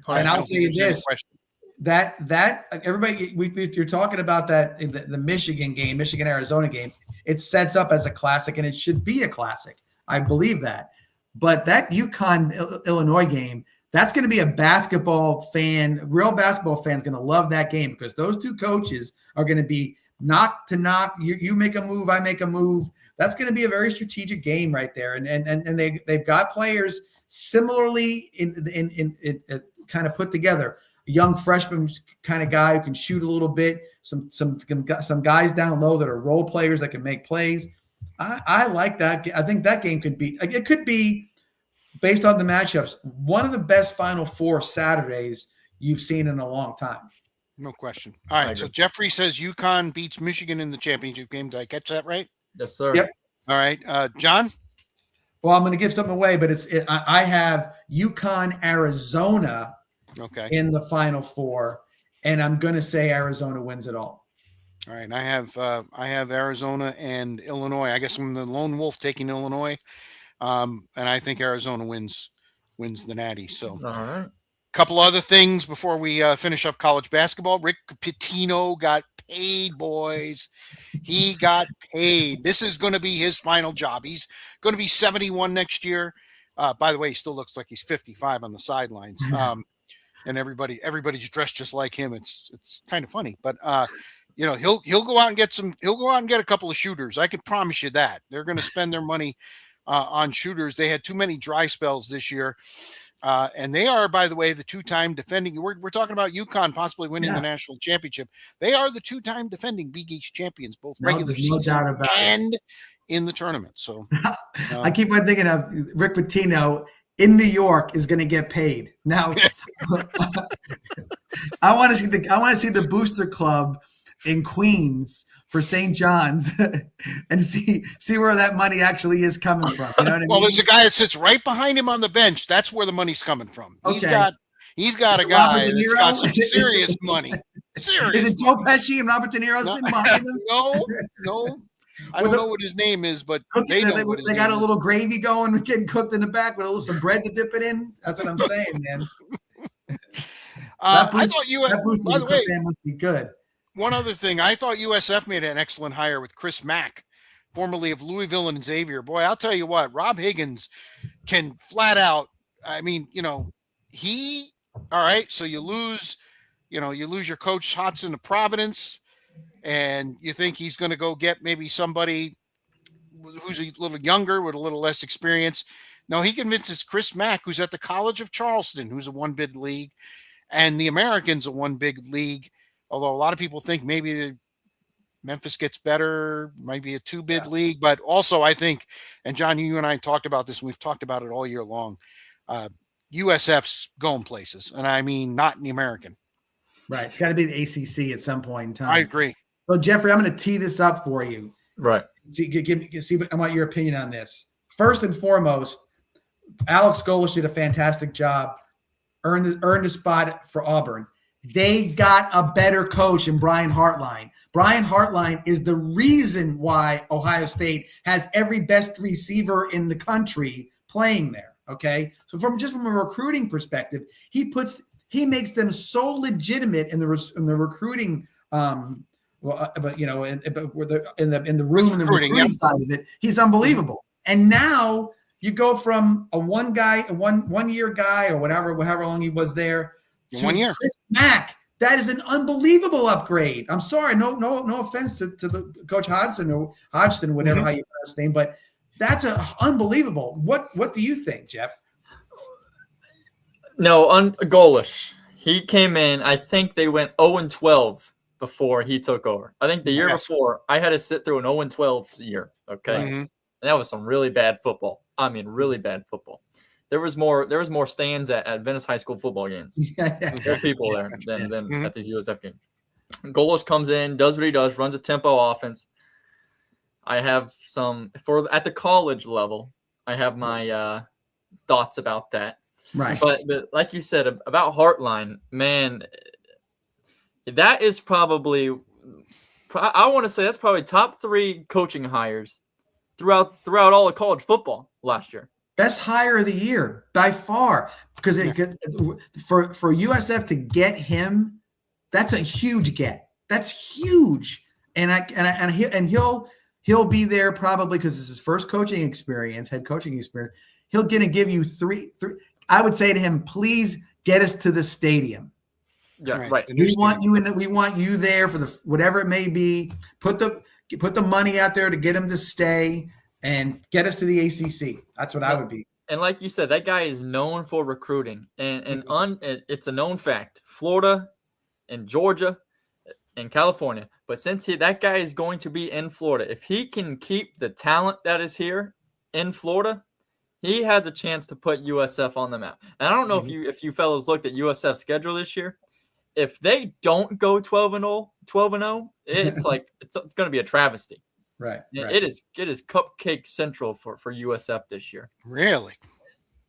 And I'll say this: that everybody you're talking about that the Michigan game, Michigan Arizona game, it sets up as a classic, and it should be a classic. I believe that. But that UConn Illinois game, that's going to be a real basketball fan's going to love that game, because those 2 coaches are going to be knock to knock. You make a move, I make a move. That's going to be a very strategic game right there. And they've got players similarly in kind of put together. A young freshman kind of guy who can shoot a little bit. Some guys down low that are role players that can make plays. I like that. I think that game could be based on the matchups, one of the best Final Four Saturdays you've seen in a long time. No question. All right. So Jeffrey says UConn beats Michigan in the championship game. Did I catch that right? Yes, sir. Yep. All right. John? Well, I'm going to give something away, but I have UConn, Arizona in the Final Four, and I'm going to say Arizona wins it all. All right. I have Arizona and Illinois. I guess I'm the lone wolf taking Illinois, and I think Arizona wins the Natty. So, all right. Couple other things before we finish up college basketball. Rick Pitino got paid, boys. He got paid. This is going to be his final job. He's going to be 71 next year. By the way, he still looks like he's 55 on the sidelines. And everybody's dressed just like him. It's kind of funny, but he'll go out and get a couple of shooters. I can promise you that. They're going to spend their money on shooters. They had too many dry spells this year. And they are, by the way, the two-time defending. We're talking about UConn possibly winning the national championship. They are the two-time defending Big East champions, both regular season and in the tournament. So I keep on thinking of Rick Pitino in New York is going to get paid. Now, I want to see the Booster Club in Queens for St. John's and see where that money actually is coming from. You know what I mean? Well, there's a guy that sits right behind him on the bench. That's where the money's coming from. Okay. He's got a guy that's got some serious money. Serious. Is it Joe Pesci and Robert De Niro sitting behind him? No. I don't know what his name is, but they got a little gravy going, getting cooked in the back with a little some bread to dip it in. That's what I'm saying, man. I thought by the way, must be good. One other thing, I thought USF made an excellent hire with Chris Mack, formerly of Louisville and Xavier. Boy, I'll tell you what, Rob Higgins can flat out. I mean, all right. So you lose your coach Hodgson to Providence, and you think he's going to go get maybe somebody who's a little younger with a little less experience. No, he convinces Chris Mack, who's at the College of Charleston, who's a one-bid league, and the Americans a one-big league. Although a lot of people think maybe Memphis gets better, might be a two-bid league. But also I think, and John, you and I talked about this, and we've talked about it all year long, USF's going places. And I mean, not in the American. Right. It's got to be the ACC at some point in time. I agree. So, Jeffrey, I'm going to tee this up for you. Right. I want your opinion on this. First and foremost, Alex Golesh did a fantastic job, earned a spot for Auburn. They got a better coach in Brian Hartline. Brian Hartline is the reason why Ohio State has every best receiver in the country playing there. Okay, so from a recruiting perspective, he makes them so legitimate in the recruiting. In the recruiting side of it, he's unbelievable. And now you go from a one year guy or whatever long he was there. 1 year. Chris Mack, that is an unbelievable upgrade. I'm sorry, no offense to the Coach Hodgson, whatever how you pronounce his name, but that's unbelievable. What do you think, Jeff? No, Golesh. He came in. I think they went 0-12 before he took over. I think the year before I had to sit through an 0-12 year. Okay, and that was some really bad football. I mean, really bad football. There was more stands at Venice High School football games. More people there than at these USF games. Golesh comes in, does what he does, runs a tempo offense. I have at the college level. I have my thoughts about that. Right. But like you said about Hartline, man, that is probably I want to say that's probably top 3 coaching hires throughout all of college football last year. Best hire of the year by far, because for USF to get him, that's a huge get. That's huge, and he'll be there probably because it's his first head coaching experience. He'll gonna give you three. I would say to him, please get us to the stadium. Yeah, right. We want you there for whatever it may be. Put the money out there to get him to stay. And get us to the ACC. That's what I would be. And like you said, that guy is known for recruiting. And it's a known fact. Florida and Georgia and California. But since that guy is going to be in Florida, if he can keep the talent that is here in Florida, he has a chance to put USF on the map. And I don't know if you fellows looked at USF's schedule this year. If they don't go 12-0, it's like it's going to be a travesty. Right. It is cupcake central for USF this year. Really?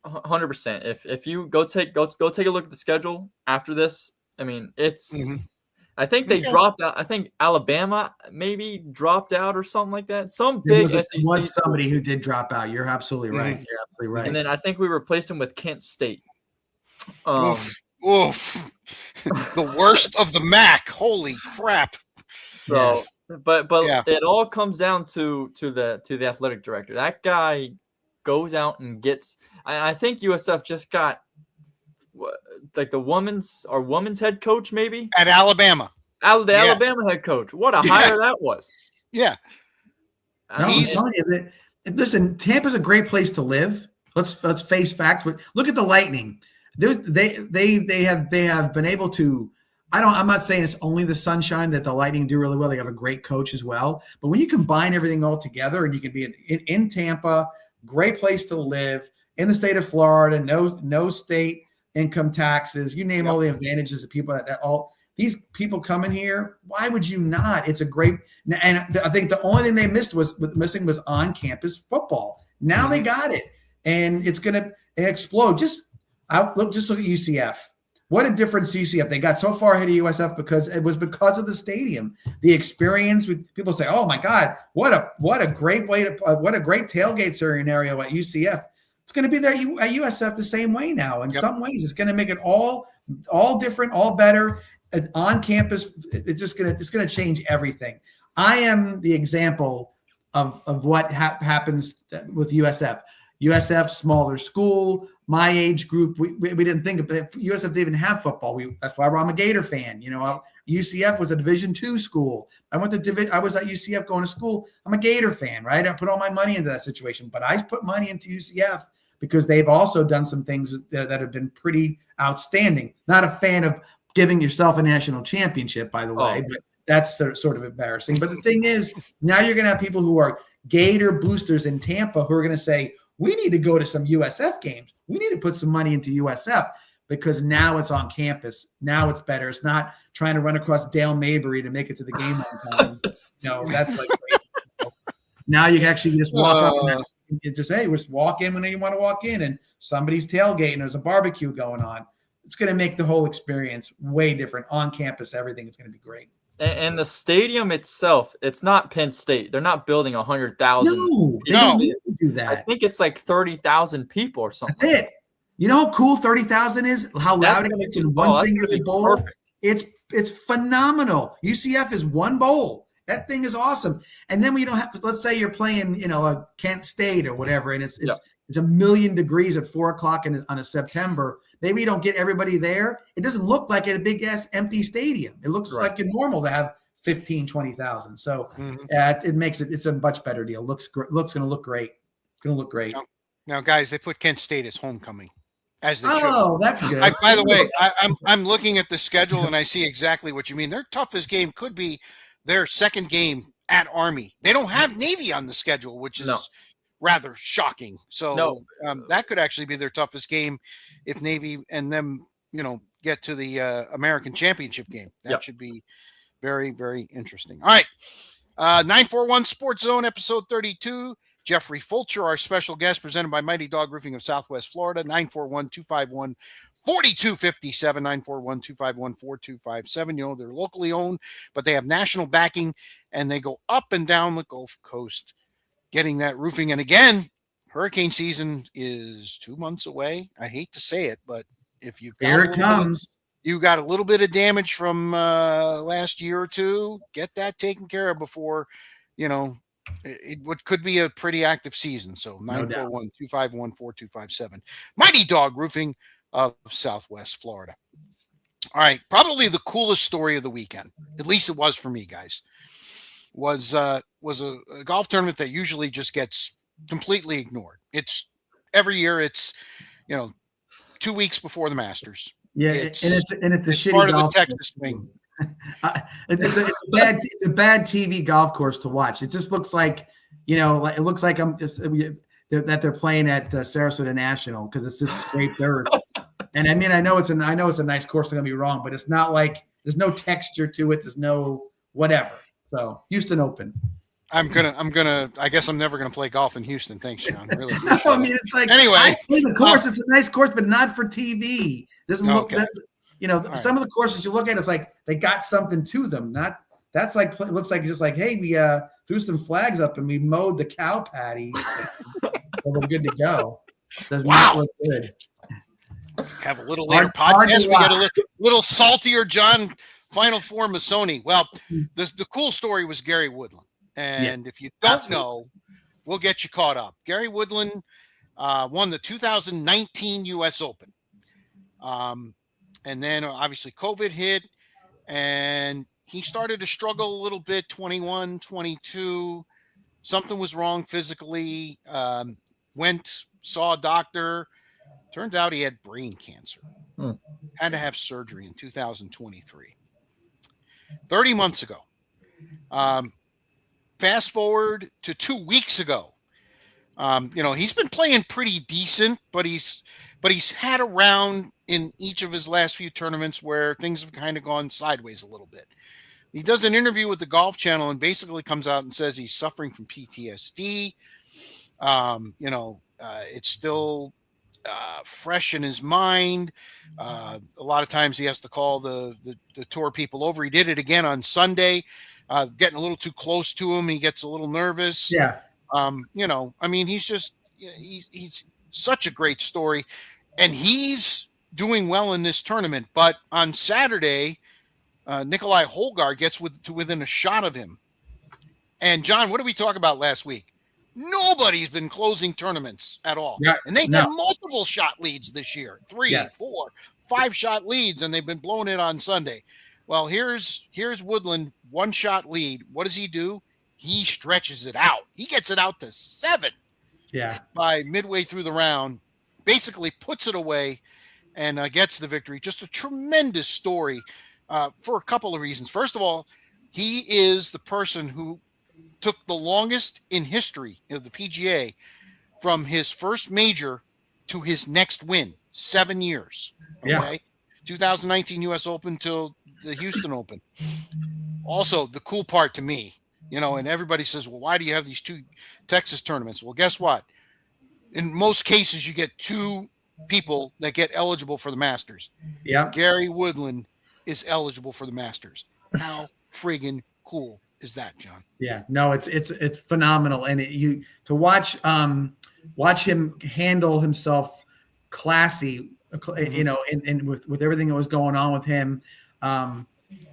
100%. If you go take a look at the schedule after this, I mean, it's I think they dropped out. I think Alabama maybe dropped out or something like that. Some big SEC was somebody who did drop out. You're absolutely right. You're absolutely right. And then I think we replaced him with Kent State. Oof. The worst of the MAC. Holy crap. So, but it all comes down to the athletic director. That guy goes out and gets. I think USF just got like the women's head coach maybe at Alabama. Alabama head coach. What a hire that was. Yeah. I'm telling you that. Listen, Tampa's a great place to live. Let's face facts. Look at the Lightning. They have been able to. I'm not saying it's only the sunshine that the Lightning do really well. They have a great coach as well. But when you combine everything all together, and you can be in Tampa, great place to live in the state of Florida, no state income taxes, you name all the advantages of people that all these people coming here. Why would you not? It's a great. And I think the only thing they missing was on campus football. Now they got it, and it's going to explode. Just look at UCF. What a difference UCF. They got so far ahead of USF because of the stadium. The experience with people say, "Oh my God, what a great way to what a great tailgate scenario at UCF." It's going to be there at USF the same way now. In some ways, it's going to make it all different, all better on campus. It's going to change everything. I am the example of what happens with USF. USF, smaller school. My age group, we didn't think of it. USF didn't even have football. That's why I'm a Gator fan. UCF was a Division II school. I was at UCF going to school. I'm a Gator fan, right? I put all my money into that situation, but I put money into UCF because they've also done some things that have been pretty outstanding. Not a fan of giving yourself a national championship, by the way, but that's sort of embarrassing. But the thing is, now you're going to have people who are Gator boosters in Tampa who are going to say, we need to go to some USF games. We need to put some money into USF because now it's on campus. Now it's better. It's not trying to run across Dale Mabry to make it to the game on time. That's like great. Now you can actually just walk up and just walk in when you want to walk in, and somebody's tailgating. There's a barbecue going on. It's going to make the whole experience way different on campus. Everything is going to be great. And the stadium itself, it's not Penn State. They're not building 100,000. No, they don't need to do that. I think it's like 30,000 people or something. That's it. You know how cool 30,000 is? How loud it is in one single bowl? Perfect. It's phenomenal. UCF is one bowl. That thing is awesome. And then we don't have. Let's say you're playing, a Kent State or whatever, and it's 1,000,000 degrees at 4:00 on a September. Maybe you don't get everybody there. It doesn't look like a big ass empty stadium. It looks like it's normal to have 15,000, 20,000. So it makes it's a much better deal. Looks going to look great. It's going to look great. Now, guys, they put Kent State as homecoming. As they should. Oh, that's good. By the way, I'm looking at the schedule and I see exactly what you mean. Their toughest game could be their second game at Army. They don't have Navy on the schedule, which is rather shocking. So that could actually be their toughest game if Navy and them, get to the American Championship game. That should be very, very interesting. All right. 941 Sports Zone, episode 32. Jeffrey Fulcher, our special guest, presented by Mighty Dog Roofing of Southwest Florida. 941-251-4257. 941-251-4257. They're locally owned, but they have national backing, and they go up and down the Gulf Coast getting that roofing. And again, hurricane season is 2 months away. I hate to say it, but if you've got you got a little bit of damage from last year or two, get that taken care of before, it could be a pretty active season. So 941-251-4257. Mighty Dog Roofing of Southwest Florida. All right. Probably the coolest story of the weekend, at least it was for me, guys, was a golf tournament that usually just gets completely ignored. It's every year. It's 2 weeks before the Masters. Yeah, it's a shitty part golf of the Texas swing. It's a bad TV golf course to watch. It just looks like, it looks like that they're playing at Sarasota National because it's just scraped earth. And I mean, I know it's a nice course. Don't get me wrong, but it's not like there's no texture to it. There's no whatever. So Houston Open. I guess I'm never gonna play golf in Houston. Thanks, John. Really. No, I mean, it's like anyway. I play the course. It's a nice course, but not for TV. Doesn't look. Okay. Some of the courses you look at, it's like they got something to them. Not that's like it looks like just like, hey, we threw some flags up and we mowed the cow patty, so we're good to go. Does not look good. Have a little later podcast. We get a little saltier John Final Four Missoni. Well, the cool story was Gary Woodland. And if you don't know, we'll get you caught up. Gary Woodland won the 2019 U.S. Open. And then obviously COVID hit and he started to struggle a little bit, 21, 22. Something was wrong physically. Saw a doctor. Turns out he had brain cancer. Had to have surgery in 2023. 30 months ago. Fast forward to 2 weeks ago. He's been playing pretty decent, but he's had a round in each of his last few tournaments where things have kind of gone sideways a little bit. He does an interview with the Golf Channel and basically comes out and says he's suffering from PTSD. It's still fresh in his mind. A lot of times he has to call the tour people over. He did it again on Sunday. Getting a little too close to him. He gets a little nervous. Yeah. He's such a great story and he's doing well in this tournament. But on Saturday, Nikolai Holgaard gets to within a shot of him. And John, what did we talk about last week? Nobody's been closing tournaments at all. Yeah, and they got multiple shot leads this year, 3, 4, 5 shot leads. And they've been blowing it on Sunday. Well, here's Woodland, 1-shot lead. What does he do? He stretches it out. He gets it out to 7. Yeah. By midway through the round, basically puts it away and gets the victory. Just a tremendous story for a couple of reasons. First of all, he is the person who took the longest in history of the PGA from his first major to his next win, 7 years. Okay. Yeah. 2019 U.S. Open till the Houston Open. Also, the cool part to me, and everybody says, well, why do you have these 2 Texas tournaments? Well, guess what? In most cases, you get 2 people that get eligible for the Masters. Yeah. Gary Woodland is eligible for the Masters. How friggin' cool is that, John? Yeah. No, it's phenomenal. And to watch him handle himself classy, and with everything that was going on with him,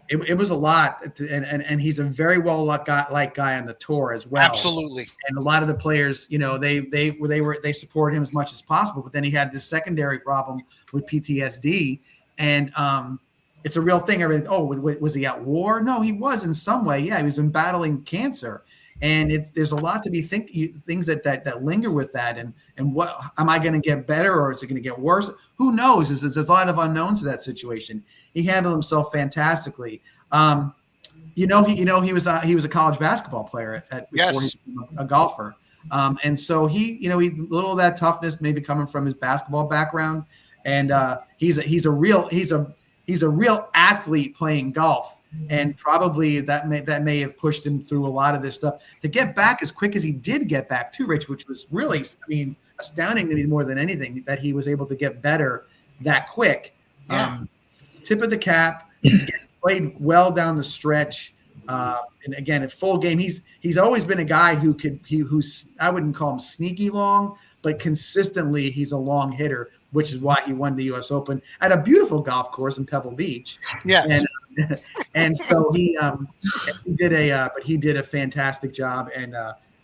it was a lot, and he's a very well liked guy on the tour as well. Absolutely. And a lot of the players, they support him as much as possible, but then he had this secondary problem with PTSD, and it's a real thing. Everything. Oh, was he at war? No, he was in some way. Yeah, he was battling cancer, and there's a lot to be things that linger with that, and what am I going to get better or is it going to get worse? Who knows? There's a lot of unknowns to that situation. He handled himself fantastically. He was a college basketball player before he was a golfer, and so he a little of that toughness maybe coming from his basketball background, and he's a real athlete playing golf, and probably that may have pushed him through a lot of this stuff to get back as quick as he did get back too, Rich, which was really astounding to me more than anything that he was able to get better that quick. Yeah. Tip of the cap. Played well down the stretch, and again, at full game, he's always been a guy who's I wouldn't call him sneaky long, but consistently he's a long hitter, which is why he won the U.S. Open at a beautiful golf course in Pebble Beach. Yes, and so he did a fantastic job, and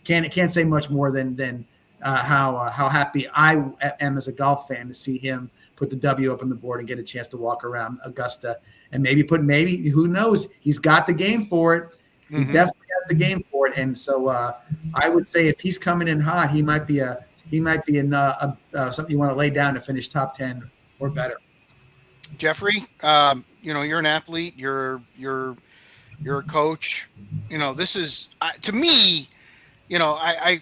can't say much more than how happy I am as a golf fan to see him put the W up on the board and get a chance to walk around Augusta and maybe who knows, he's got the game for it. He definitely has the game for it. And so I would say if he's coming in hot, he might be something you want to lay down to finish top 10 or better. Jeffrey, you're an athlete, you're a coach, this is to me, I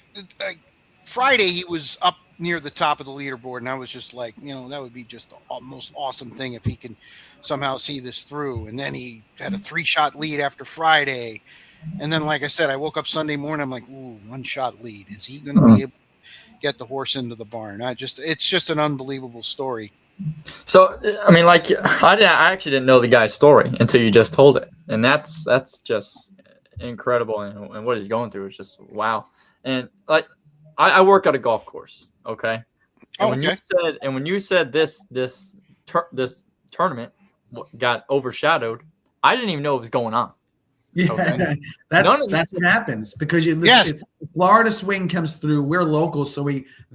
Friday he was up near the top of the leaderboard, and I was just like, that would be just the most awesome thing if he can somehow see this through. And then he had a 3-shot lead after Friday, and then, like I said, I woke up Sunday morning, I'm like, ooh, 1-shot lead. Is he going to be able to get the horse into the barn? It's just an unbelievable story. So, I mean, like, I actually didn't know the guy's story until you just told it, and that's just incredible. And what he's going through is just wow. And like, I work at a golf course, okay. And when you said this tournament got overshadowed, I didn't even know it was going on. Yeah, okay. That's what happens because if Florida swing comes through. We're local, so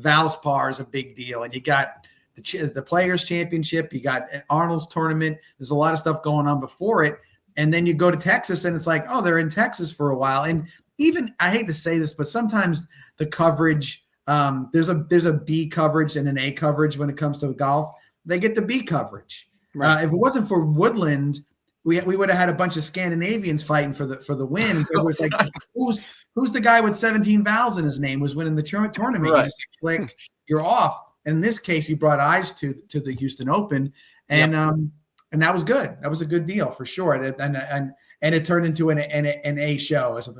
Valspar is a big deal, and you got the Players Championship, you got Arnold's tournament. There's a lot of stuff going on before it, and then you go to Texas, and it's like, oh, they're in Texas for a while. And even, I hate to say this, but sometimes the coverage, there's a B coverage and an A coverage when it comes to golf. They get the B coverage. Right. If it wasn't for Woodland, we would have had a bunch of Scandinavians fighting for the win. It was like, who's the guy with 17 vowels in his name who's winning the tournament? Right. You just click, you're off. And in this case, he brought eyes to the Houston Open, and that was good. That was a good deal for sure. And it turned into an A show as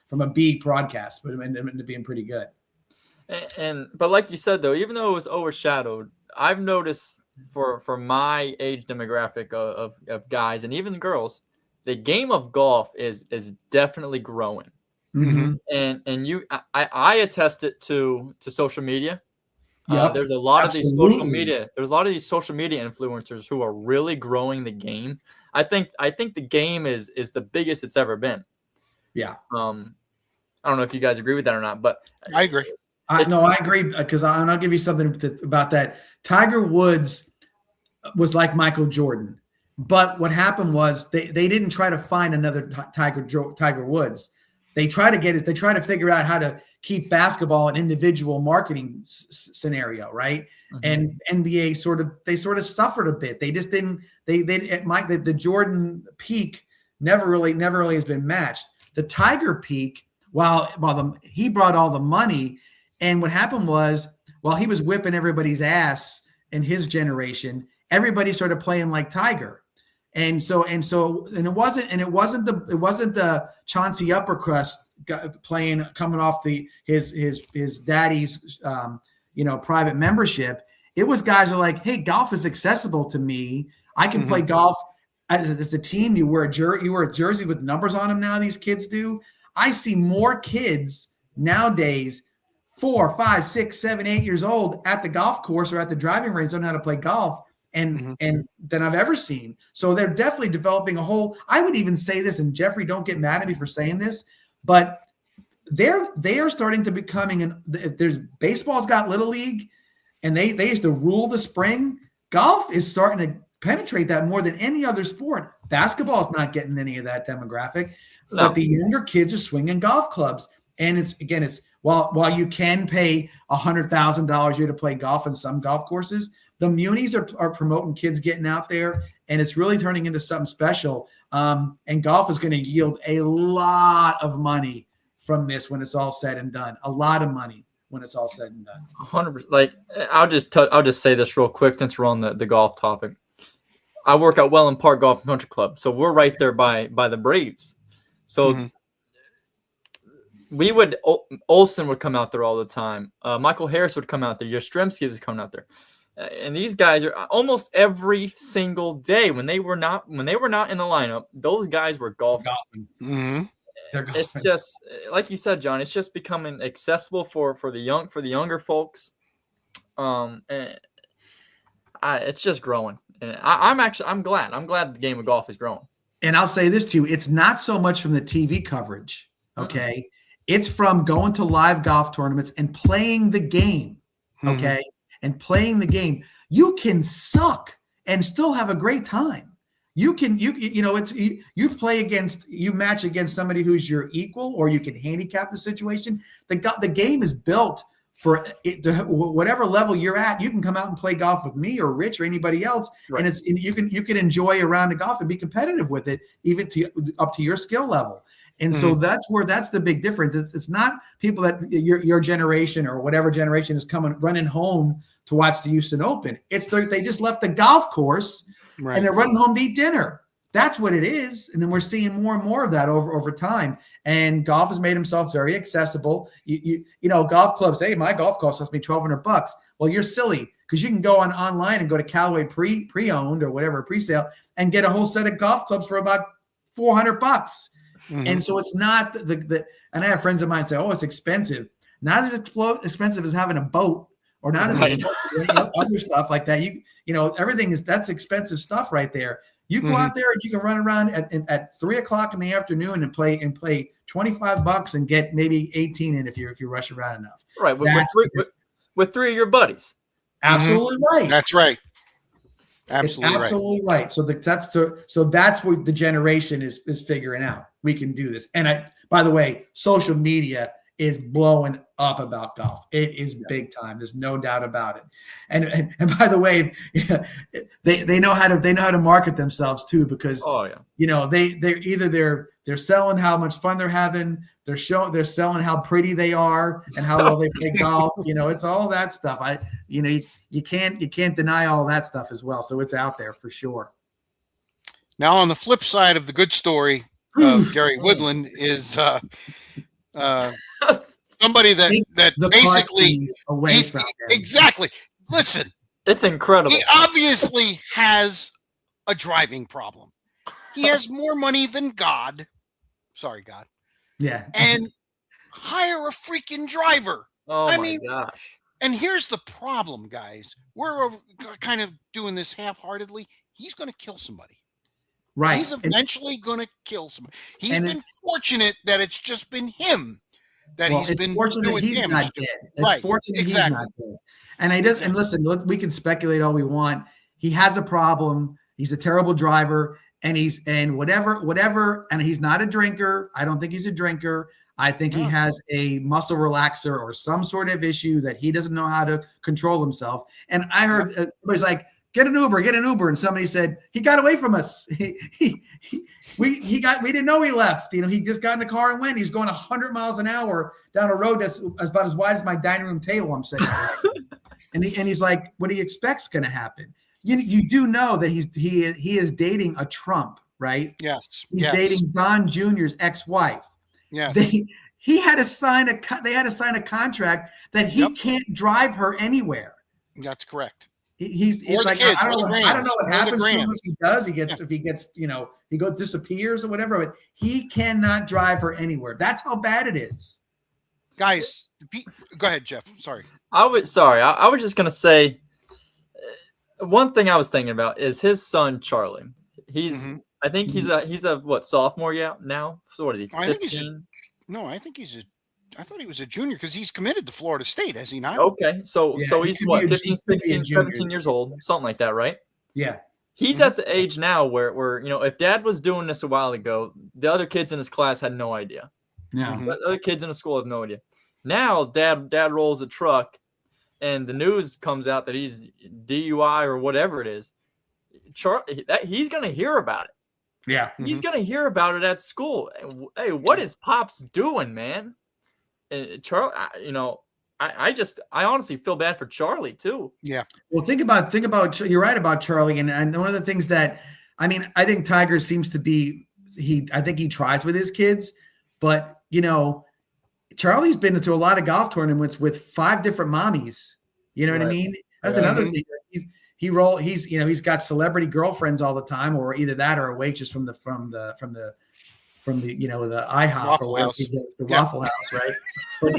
from a B broadcast, but it ended up being pretty good. But like you said, though, even though it was overshadowed, I've noticed for my age demographic of guys and even girls, the game of golf is definitely growing. Mm-hmm. And I attest it to social media. Yep, there's a lot of these social media. There's a lot of these social media influencers who are really growing the game. I think the game is the biggest it's ever been. Yeah. I don't know if you guys agree with that or not, but I agree. I agree because I'll give you something about that. Tiger Woods was like Michael Jordan, but what happened was they didn't try to find another Tiger Woods. They try to figure out how to keep basketball an individual marketing scenario, right? Mm-hmm. And NBA sort of suffered a bit. They just didn't. The Jordan peak never really has been matched. The Tiger peak, he brought all the money, and what happened was while he was whipping everybody's ass in his generation, everybody started playing like Tiger. And it wasn't the Chauncey Uppercrust coming off his daddy's private membership. It was guys who are like, hey, golf is accessible to me. I can play golf as a team. You wear a jersey with numbers on them now. These kids do. I see more kids nowadays, 4, 5, 6, 7, 8 years old at the golf course or at the driving range, don't know how to play golf. And than I've ever seen. So they're definitely developing I would even say this, and Jeffrey, don't get mad at me for saying this, but they are starting to becoming there's baseball's got little league, and they used to rule the spring. Golf is starting to penetrate that more than any other sport. Basketball is not getting any of that demographic, but the younger kids are swinging golf clubs. And it's while you can pay $100,000 a year to play golf in some golf courses, the munis are promoting kids getting out there, and it's really turning into something special. And golf is going to yield a lot of money from this when it's all said and done. A lot of money when it's all said and done. 100%. Like I'll just say this real quick since we're on the golf topic. I work at Welland Park Golf and Country Club, so we're right there by the Braves. So Olsen would come out there all the time. Michael Harris would come out there. Yastrzemski was coming out there. And these guys are almost every single day when they were not in the lineup, those guys were golfing. Mm-hmm. It's just like you said, John. It's just becoming accessible for the younger folks. And it's just growing. And I'm glad. I'm glad the game of golf is growing. And I'll say this to you: it's not so much from the TV coverage. Okay, it's from going to live golf tournaments and playing the game. Okay. And playing the game, you can suck and still have a great time. You match against somebody who's your equal, or you can handicap the situation. The game is built for whatever level you're at. You can come out and play golf with me or Rich or anybody else, right. And you can enjoy a round of golf and be competitive with it, even up to your skill level. And so that's the big difference. It's not people that your generation or whatever generation is running home to watch the Houston Open. It's they just left the golf course and they're running home to eat dinner. That's what it is. And then we're seeing more and more of that over time. And golf has made himself very accessible. You know, golf clubs, hey, my golf course costs me $1,200. Well, you're silly because you can go online and go to Callaway pre-owned or whatever, pre-sale, and get a whole set of golf clubs for about $400. Mm-hmm. And so it's not the and I have friends of mine say, oh, it's expensive. Not as expensive as having a boat or not as expensive as other stuff like that. You know, that's expensive stuff right there. You go out there and you can run around at 3:00 in the afternoon and play $25 and get maybe 18 in if you rush around enough. Right. With three of your buddies. Absolutely right. That's right. Absolutely right. So that's what the generation is figuring out. We can do this. And by the way, social media is blowing up about golf. It is big time. There's no doubt about it. And by the way, they know how to market themselves too, because you know, they're selling how much fun they're having. They're selling how pretty they are and how well they play golf. You know, it's all that stuff. You can't deny all that stuff as well. So it's out there for sure. Now, on the flip side of the good story of Gary Woodland is somebody that basically exactly. Listen, it's incredible. He obviously has a driving problem. He has more money than God. Sorry, God. Yeah. And hire a freaking driver. Oh, my gosh. And here's the problem, guys. We're kind of doing this half-heartedly. He's going to kill somebody. Right. He's eventually going to kill somebody. He's been fortunate that it's just been him that he's been doing he's damage not to. dead. It's fortunate he's not dead. And and listen, we can speculate all we want. He has a problem. He's a terrible driver. And whatever, and he's not a drinker. I don't think he's a drinker. I think he has a muscle relaxer or some sort of issue that he doesn't know how to control himself. And I heard everybody's like, get an Uber. And somebody said, he got away from us. We didn't know he left. You know, he just got in the car and went. He's going 100 miles an hour down a road that's about as wide as my dining room table I'm sitting at. and he's like, what do you expect's going to happen? You do know that he is dating a Trump, right? Yes. He's dating Don Jr.'s ex-wife. Yes. They had to sign a contract that he can't drive her anywhere. That's correct. He's like, kids, I don't know what happens to him if he does. If he gets, you know, disappears or whatever, but he cannot drive her anywhere. That's how bad it is. Guys, go ahead, Jeff. Sorry. I was just gonna say one thing I was thinking about is his son Charlie. I think he's a sophomore now. So what is he? 15? I thought he was a junior because he's committed to Florida State, has he not? Okay, so he's 15, 16, 17 years old, something like that, right? Yeah. He's at the age now where you know, if Dad was doing this a while ago, the other kids in his class had no idea. Yeah. The other kids in the school have no idea. Now Dad rolls a truck, and the news comes out that he's DUI or whatever it is. He's gonna hear about it. Yeah. He's gonna hear about it at school. Hey, what is Pops doing, man? And Charlie, you know, I honestly feel bad for Charlie too. Yeah. Well, think about you're right about Charlie, and one of the things that I think Tiger seems to be I think he tries with his kids, but you know, Charlie's been to a lot of golf tournaments with 5 different mommies. You know what I mean? That's another thing. He's got celebrity girlfriends all the time, or either that or a waitress from the you know, the IHOP Waffle House. The Waffle House, right? But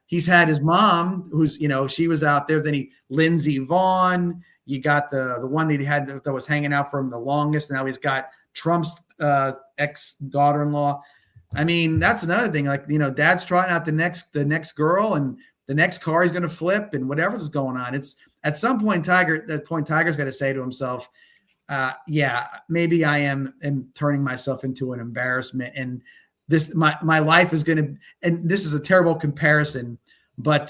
he's had his mom, who's, you know, she was out there. Then Lindsey Vaughn. You got the one that he had that was hanging out for him the longest. Now he's got Trump's ex-daughter-in-law. I mean, that's another thing. Like, you know, Dad's trotting out the next girl, and the next car he's going to flip, and whatever's going on. It's at some point Tiger's got to say to himself, maybe I am turning myself into an embarrassment, and this my life is going to. And this is a terrible comparison, but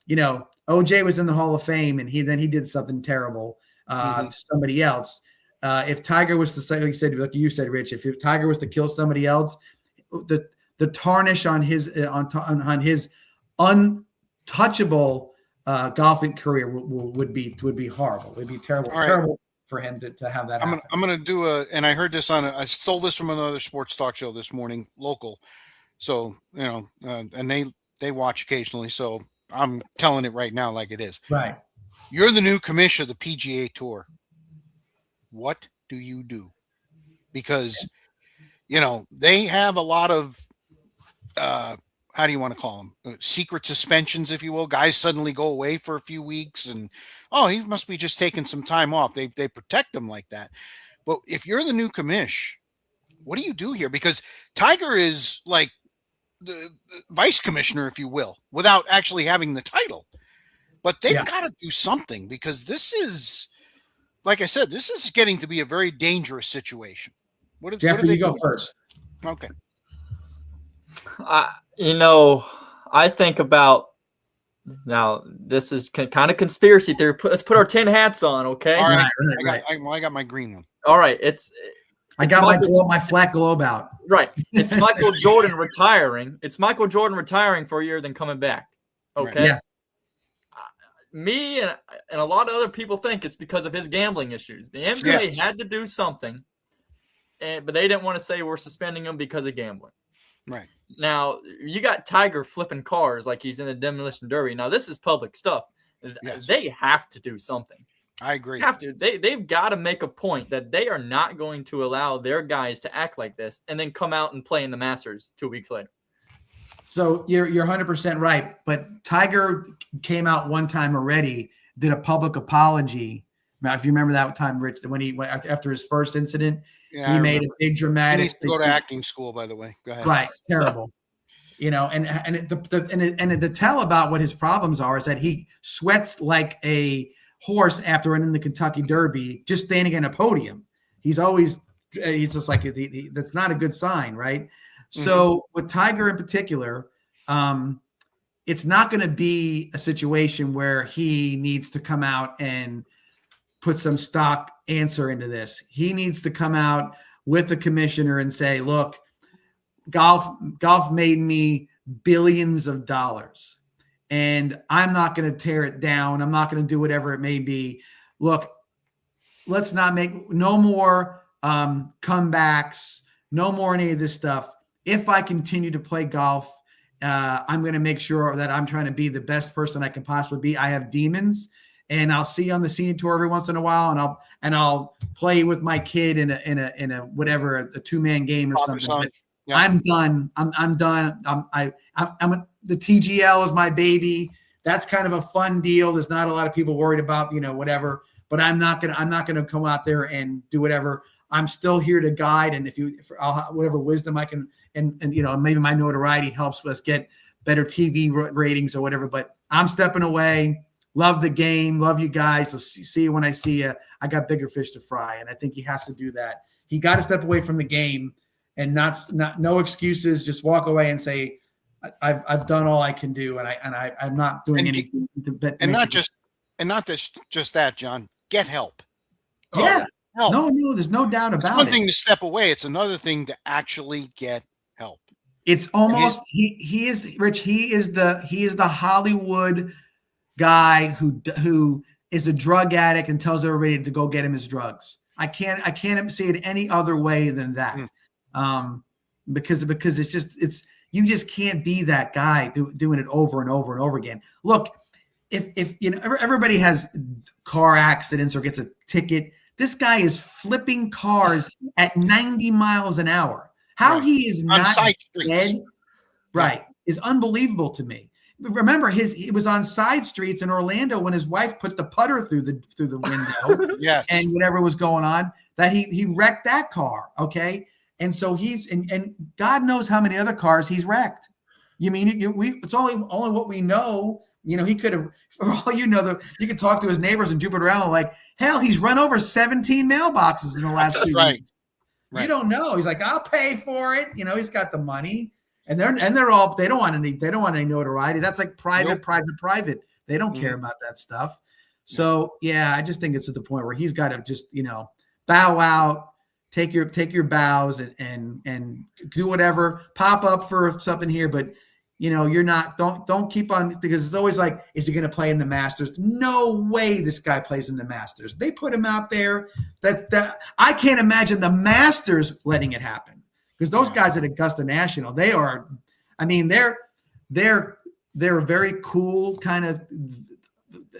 you know, OJ was in the Hall of Fame, and he did something terrible to somebody else. if Tiger was to say, like you said, Rich, if Tiger was to kill somebody else, the tarnish on his untouchable golfing career would be horrible. It would be terrible, All right. terrible for him to have that happen. I'm gonna do and I heard this I stole this from another sports talk show this morning, local. So and they watch occasionally. So I'm telling it right now like it is. Right. You're the new commissioner of the PGA Tour. What do you do? Because they have a lot of how do you want to call them? Secret suspensions, if you will. Guys suddenly go away for a few weeks and, he must be just taking some time off. They protect them like that. But if you're the new commish, what do you do here? Because Tiger is like the vice commissioner, if you will, without actually having the title. But they've got to do something, because this is, like I said, this is getting to be a very dangerous situation. Jeffrey, you go first. Okay. I think about, now this is kind of conspiracy theory. Let's put our 10 hats on, okay? All right. Right. I got my green one. All right. I got my flat globe out. Right. It's Michael Jordan retiring. It's Michael Jordan retiring for a year, then coming back. Okay. Yeah. Me and a lot of other people think it's because of his gambling issues. The NBA had to do something, but they didn't want to say we're suspending him because of gambling. Right. Now, you got Tiger flipping cars like he's in the demolition derby. Now, this is public stuff. Yes. They have to do something. I agree. Have to. They've got to make a point that they are not going to allow their guys to act like this and then come out and play in the Masters 2 weeks later. So you're 100% right. But Tiger came out one time already, did a public apology. Now, if you remember that time, Rich, when he went after his first incident, he made a big dramatic. He needs to go to acting school, by the way. Go ahead. Right, terrible. The tell about what his problems are is that he sweats like a horse after running the Kentucky Derby, just standing in a podium. He's just like that's not a good sign, right? Mm-hmm. So with Tiger in particular, it's not going to be a situation where he needs to come out and put some stock answer into this. He needs to come out with the commissioner and say, look, golf made me billions of dollars, and I'm not going to tear it down. I'm not going to do whatever it may be. Look, let's not make no more comebacks, no more any of this stuff. If I continue to play golf, I'm going to make sure that I'm trying to be the best person I can possibly be. I have demons, and I'll see you on the senior tour every once in a while, and I'll play with my kid in a whatever, a 2-man game or something. Yeah. I'm done. I'm done. The TGL is my baby. That's kind of a fun deal. There's not a lot of people worried about, whatever, but I'm not going to come out there and do whatever. I'm still here to guide. And whatever wisdom I can, and maybe my notoriety helps us get better TV ratings or whatever, but I'm stepping away. Love the game. Love you guys. So see you when I see you. I got bigger fish to fry. And I think he has to do that. He got to step away from the game and no excuses. Just walk away and say, I've done all I can do, and I'm not doing anything. Not just that, John. Get help. Yeah. Help. No, there's no doubt about it. It's one thing to step away. It's another thing to actually get help. It's almost he is Rich. He is the Hollywood guy who is a drug addict and tells everybody to go get him his drugs. I can't see it any other way than that. Because you just can't be that guy doing it over and over and over again. Look, if everybody has car accidents or gets a ticket, this guy is flipping cars at 90 miles an hour. How he is not dead, right, is unbelievable to me. Remember, he was on side streets in Orlando when his wife put the putter through the window, yes, and whatever was going on, that he wrecked that car. Okay. And so he's and God knows how many other cars he's wrecked. You mean it's only what we know. He could have, for all you know, you could talk to his neighbors in Jupiter Island, like, hell, he's run over 17 mailboxes in the last 2 weeks. Right. You don't know. He's like, I'll pay for it. He's got the money, and they're all, they don't want any notoriety. That's like private. They don't care about that stuff. So yeah, I just think it's at the point where he's got to just bow out, take your bows and do whatever, pop up for something here, but you're not, don't keep on, because it's always like, is he going to play in the Masters? No way this guy plays in the Masters. They put him out there. I can't imagine the Masters letting it happen, because those guys at Augusta National, they're very cool, kind of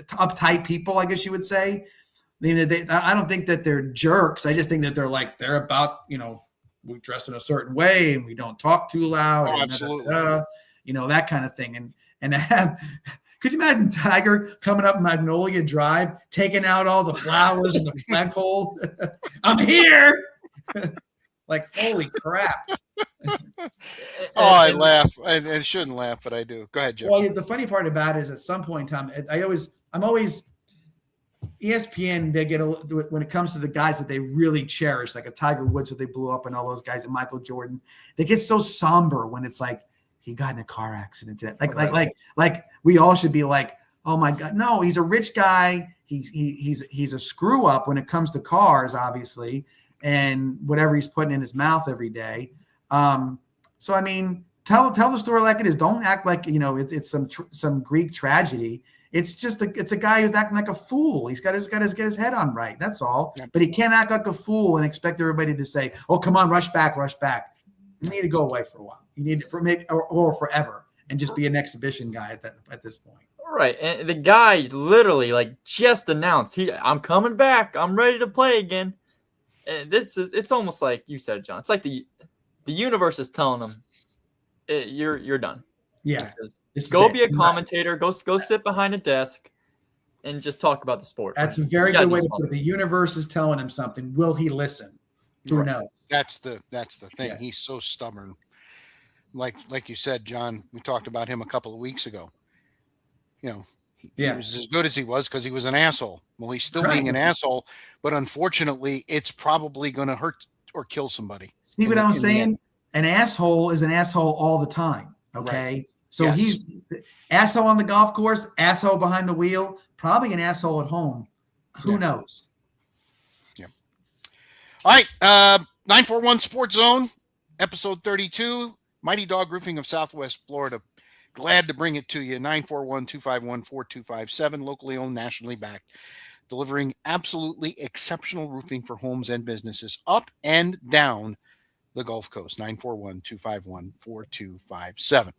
uptight people, I guess you would say. I don't think that they're jerks. I just think that they're about, we dress in a certain way and we don't talk too loud. Oh, absolutely. That kind of thing. And to have, could you imagine Tiger coming up Magnolia Drive, taking out all the flowers in the flagpole? I'm here. Like, holy crap. I laugh. I shouldn't laugh, but I do. Go ahead, Jeff. Well, the funny part about it is at some point in time, I'm always ESPN, they get when it comes to the guys that they really cherish, like a Tiger Woods that they blew up and all those guys, and Michael Jordan, they get so somber when it's like, he got in a car accident today. Like we all should be like, oh my God, no, he's a rich guy. He's a screw up when it comes to cars, obviously, and whatever he's putting in his mouth every day. So I mean, tell the story like it is. Don't act like it's some Greek tragedy. It's just it's a guy who's acting like a fool. He's got to get his head on right. That's all. Yeah. But he can't act like a fool and expect everybody to say, "Oh, come on, rush back." You need to go away for a while. You need for maybe or forever, and just be an exhibition guy at this point. Right, and the guy literally just announced, "I'm coming back. I'm ready to play again." And it's almost like you said, John. It's like the universe is telling him, "You're done." Yeah. Go be a commentator. Go sit behind a desk, and just talk about the sport. That's a very good way to put it. The universe is telling him something. Will he listen? Who knows? That's the thing. Yeah. He's so stubborn. Like you said, John, we talked about him a couple of weeks ago. He was as good as he was because he was an asshole. Well, he's still being an asshole, but unfortunately, it's probably going to hurt or kill somebody. See what I'm saying? An asshole is an asshole all the time. Okay. Right. So he's asshole on the golf course, asshole behind the wheel, probably an asshole at home. Who knows? Yeah. All right. 941 Sports Zone, episode 32. Mighty Dog Roofing of Southwest Florida. Glad to bring it to you. 941-251-4257. Locally owned, nationally backed. Delivering absolutely exceptional roofing for homes and businesses up and down the Gulf Coast. 941-251-4257.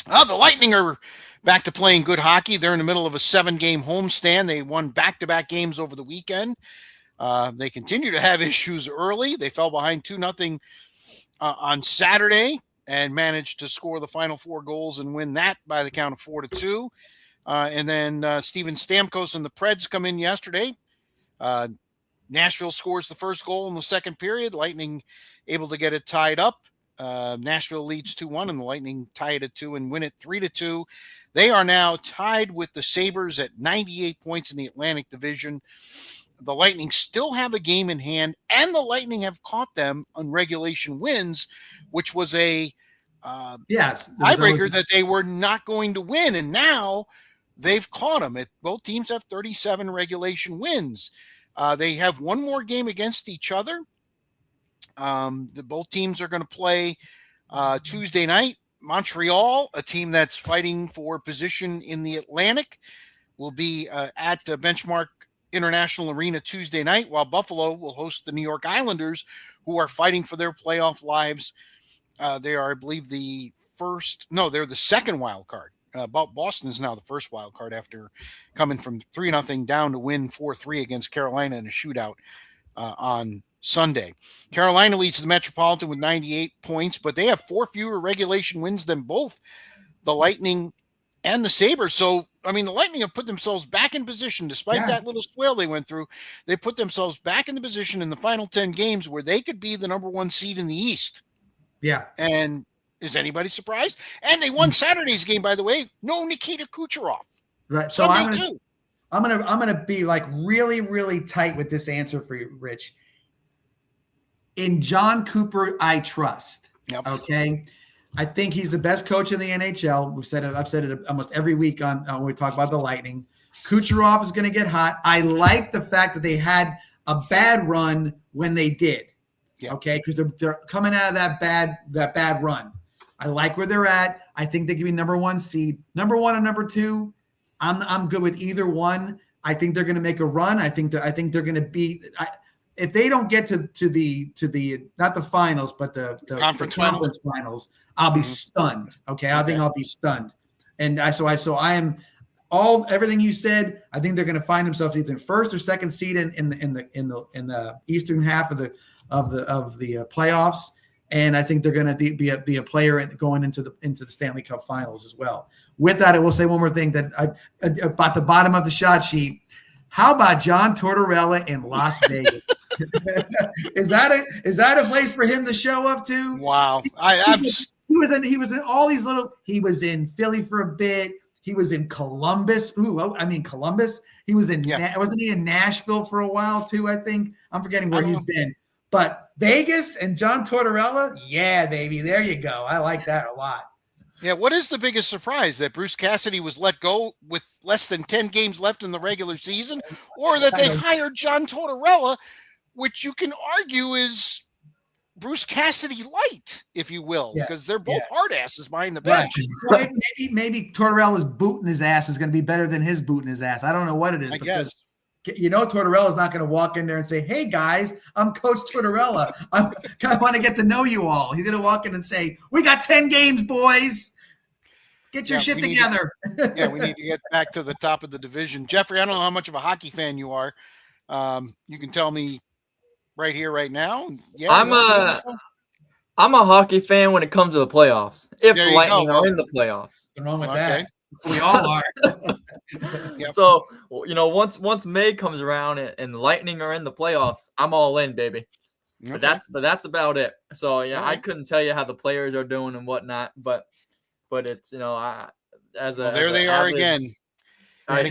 The Lightning are back to playing good hockey. They're in the middle of a 7-game homestand. They won back-to-back games over the weekend. They continue to have issues early. They fell behind 2-0 on Saturday and managed to score the final 4 goals and win that by the count of 4-2. And then Steven Stamkos and the Preds come in yesterday. Nashville scores the first goal in the second period. Lightning able to get it tied up. Nashville leads 2-1, and the Lightning tie it at 2 and win it 3-2. They are now tied with the Sabres at 98 points in the Atlantic Division. The Lightning still have a game in hand, and the Lightning have caught them on regulation wins, which was a tiebreaker that they were not going to win, and now they've caught them. Both teams have 37 regulation wins. They have one more game against each other. Both teams are going to play Tuesday night. Montreal, a team that's fighting for position in the Atlantic, will be at Benchmark International Arena Tuesday night, while Buffalo will host the New York Islanders, who are fighting for their playoff lives. They are, I believe, they're the second wild card. Boston is now the first wild card after coming from 3-0 down to win 4-3 against Carolina in a shootout on Sunday. Carolina leads the Metropolitan with 98 points, but they have 4 fewer regulation wins than both the Lightning and the Sabres. So, I mean, the Lightning have put themselves back in position despite that little swell they went through. They put themselves back in the position in the final 10 games where they could be the number 1 seed in the East. Yeah. And is anybody surprised? And they won Saturday's game, by the way. No Nikita Kucherov. Right. So I'm gonna be like really, really tight with this answer for you, Rich. In John Cooper, I trust. Yep. Okay. I think he's the best coach in the NHL. I've said it almost every week on when we talk about the Lightning. Kucherov is going to get hot. I like the fact that they had a bad run when they did. Yeah. Okay, because they're coming out of that bad run. I like where they're at. I think they can be number 1 seed. Number 1 and number 2, I'm good with either one. I think they're going to make a run. I think they're going to be. If they don't get to the not the finals, but the conference finals, I'll be stunned. Okay, I think I'll be stunned. And I am everything you said. I think they're going to find themselves either first or second seed in the eastern half of the playoffs. And I think they're going to be a player going into the Stanley Cup Finals as well. With that, I will say one more thing that about the bottom of the shot sheet. How about John Tortorella in Las Vegas? Is that a place for him to show up to? Wow, he was in all these little. He was in Philly for a bit. He was in Columbus. Columbus. He was in. Wasn't he in Nashville for a while too? I think I'm forgetting where he's been. But Vegas and John Tortorella, yeah, baby, there you go. I like that a lot. Yeah, what is the biggest surprise? That Bruce Cassidy was let go with less than 10 games left in the regular season, or that they hired John Tortorella, which you can argue is Bruce Cassidy light, if you will, because they're both hard asses behind the bench. Right. Well, maybe Tortorella's booting his ass is going to be better than his booting his ass. I don't know what it is. I guess. Tortorella's not going to walk in there and say, "Hey guys, I'm Coach Tortorella. I want to get to know you all." He's going to walk in and say, "We got 10 games, boys. Get your shit together." We need to get back to the top of the division. Jeffrey, I don't know how much of a hockey fan you are. You can tell me right here, right now. Yeah, I'm a hockey fan when it comes to the playoffs. If the Lightning are in the playoffs. Nothing wrong with that. We all are. So, once May comes around and the Lightning are in the playoffs, I'm all in, baby. Okay. But that's about it. So I couldn't tell you how the players are doing and whatnot, but it's they are again. As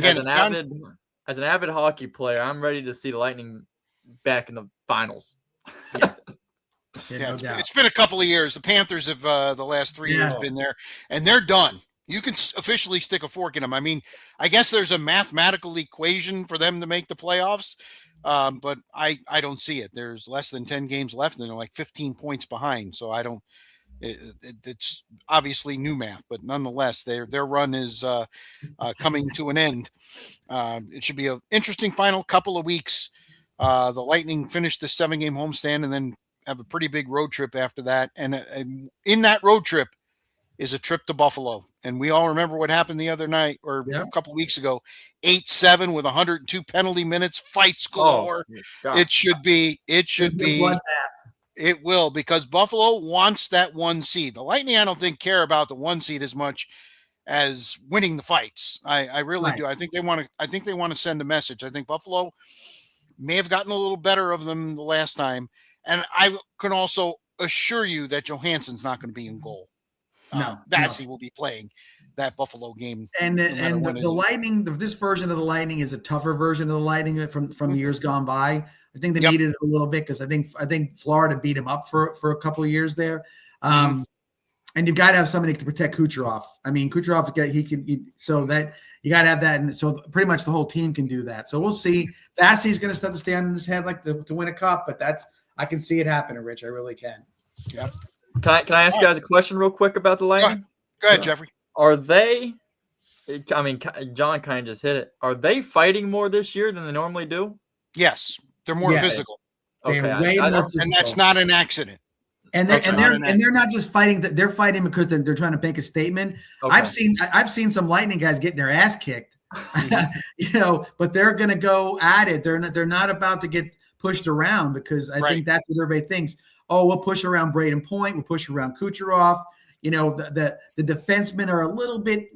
an avid hockey player, I'm ready to see the Lightning back in the finals. It's been a couple of years. The Panthers have the last 3 years been there, and they're done. You can officially stick a fork in them. I mean, I guess there's a mathematical equation for them to make the playoffs, but I don't see it. There's less than 10 games left, and they're like 15 points behind. So I don't. It's obviously new math, but nonetheless, their run is coming to an end. It should be an interesting final couple of weeks. The Lightning finished the 7-game homestand and then have a pretty big road trip after that. And in that road trip is a trip to Buffalo. And we all remember what happened the other night or a couple of weeks ago, 8-7 with 102 penalty minutes, fights galore. It should be. It will, because Buffalo wants that 1 seed. The Lightning, I don't think, care about the 1 seed as much as winning the fights. I really do. I think they want to send a message. I think Buffalo may have gotten a little better of them the last time. And I can also assure you that Johansson's not going to be in goal. Bassey will be playing that Buffalo game. And the Lightning, this version of the Lightning is a tougher version of the Lightning from years gone by. I think they needed it a little bit because I think Florida beat him up for a couple of years there. And you've got to have somebody to protect Kucherov. I mean, Kucherov, so that you got to have that. And so pretty much the whole team can do that. So we'll see. Bassey's going to start to stand in his head to win a cup, but I can see it happening, Rich. I really can. Yeah. Can I ask you guys a question real quick about the Lightning? Go ahead, Jeffrey. Are they – I mean, John kind of just hit it. Are they fighting more this year than they normally do? Yes. They're more physical. They're way more physical. And that's not an accident. And they're not just fighting. They're fighting because they're trying to make a statement. Okay. I've seen some Lightning guys getting their ass kicked, but they're going to go at it. They're not about to get pushed around because I think that's what everybody thinks. Oh, we'll push around Braden Point. We'll push around Kucherov. The defensemen are a little bit,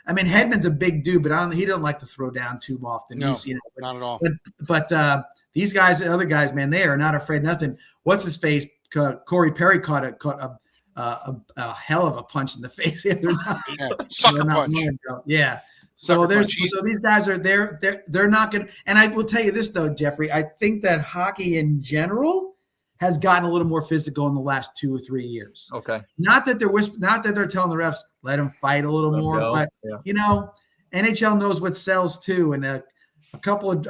Hedman's a big dude, but he doesn't like to throw down too often. No, not at all. But these guys, the other guys, man, they are not afraid of nothing. What's his face? Corey Perry caught a hell of a punch in the face. Sucker punch. Yeah. So these guys are they're not going to. And I will tell you this though, Jeffrey, I think that hockey in general has gotten a little more physical in the last 2 or 3 years. Okay. Not that they're telling the refs, let them fight a little more, but NHL knows what sells too. And a couple of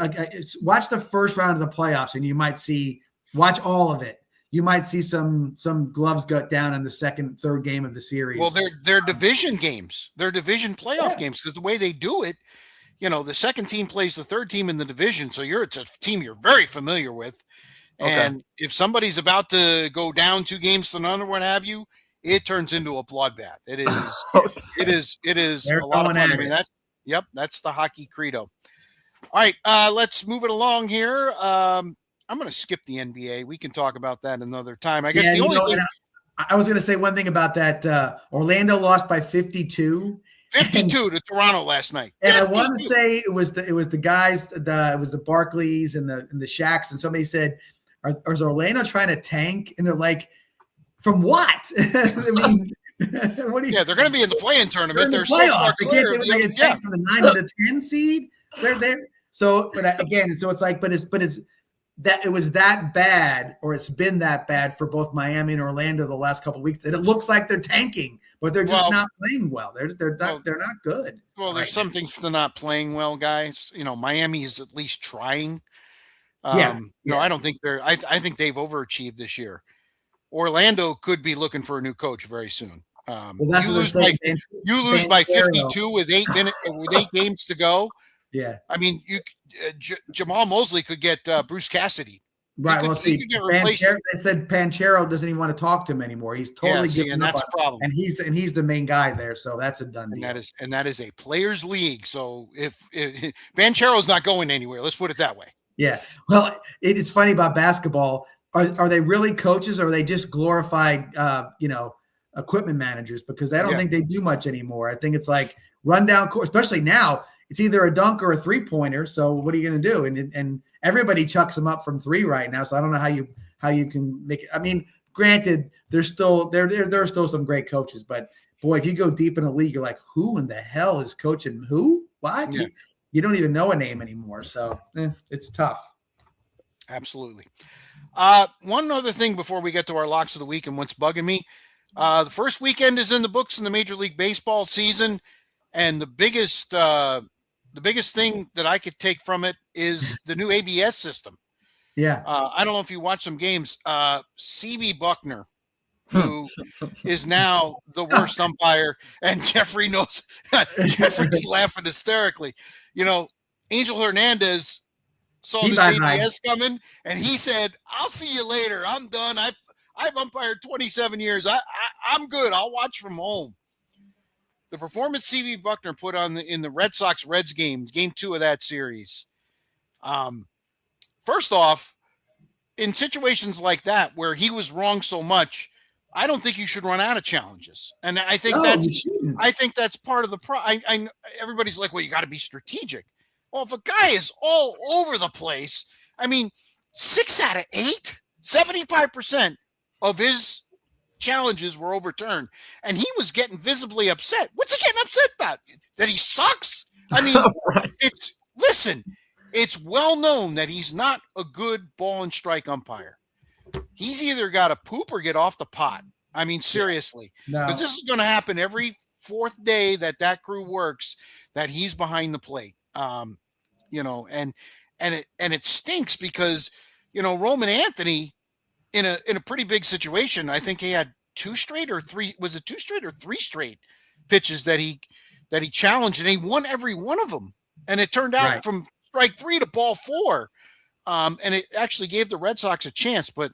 watch the first round of the playoffs, and you might see watch all of it. You might see some gloves go down in the second, third game of the series. Well, they're division games. They're division playoff games because the way they do it, the second team plays the third team in the division, so it's a team you're very familiar with. And if somebody's about to go down 2 games to none or what have you, it turns into a bloodbath. It is They're a lot of fun. I going mean, that's the hockey credo. All right, let's move it along here. I'm going to skip the NBA. We can talk about that another time. I guess the only thing I was going to say one thing about that. Orlando lost by 52. 52 to Toronto last night. And I want to say it was the guys, it was the Barclays and the Shaqs, and somebody said, "Is Orlando trying to tank?" And they're like, "From what?" I mean, what do you? Yeah, they're going to be in the play-in tournament. They're so playoff. far clear. They get tanked from the 9 to the 10 seed. They're there. So, but again, so it's like, but it's that it was that bad, or it's been that bad for both Miami and Orlando the last couple of weeks that it looks like they're tanking, but they're just not playing well. They're not good. Well, there's some things for not playing well, guys. Miami is at least trying. I don't think I think they've overachieved this year. Orlando could be looking for a new coach very soon. You lose by 52 with 8 games to go. Yeah, I mean, Jamal Mosley could get Bruce Cassidy. Right. They said Panchero doesn't even want to talk to him anymore. He's totally giving and up. That's a problem. And he's the main guy there, so that's a done deal. And that is a players' league. So if Panchero's not going anywhere, let's put it that way. Yeah. Well, it's funny about basketball. Are they really coaches, or are they just glorified, equipment managers? Because I don't think they do much anymore. I think it's like rundown court, especially now. It's either a dunk or a 3-pointer. So what are you going to do? And everybody chucks them up from 3 right now. So I don't know how you can make it. I mean, granted, there are still some great coaches, but boy, if you go deep in the league, you're like, who in the hell is coaching who? What? Yeah. You don't even know a name anymore. So it's tough. Absolutely. One other thing before we get to our locks of the week and what's bugging me. The first weekend is in the books in the Major League Baseball season. And the biggest thing that I could take from it is the new ABS system. Yeah. I don't know if you watch some games. CB Buckner, who is now the worst umpire, and Jeffrey knows. Jeffrey's laughing hysterically. Angel Hernandez saw this ABS coming, and he said, "I'll see you later. I'm done. I've umpired 27 years. I'm good. I'll watch from home." The performance CB Buckner put on in the Red Sox-Reds game 2 of that series. First off, in situations like that where he was wrong so much, I don't think you should run out of challenges. And I think that's part of the problem. Everybody's like, well, you got to be strategic. Well, if a guy is all over the place, I mean, 6 out of 8, 75% of his challenges were overturned, and he was getting visibly upset. What's he getting upset about? That he sucks? I mean, right. It's well known that he's not a good ball and strike umpire. He's either got to poop or get off the pot. I mean, seriously, because this is going to happen every 4th day that crew works, that he's behind the plate. And it stinks because, Roman Anthony, in a pretty big situation, I think he had 2 straight or 3. Was it 2 straight or 3 straight pitches that he challenged, and he won every one of them. And it turned out from strike 3 to ball 4. And it actually gave the Red Sox a chance. But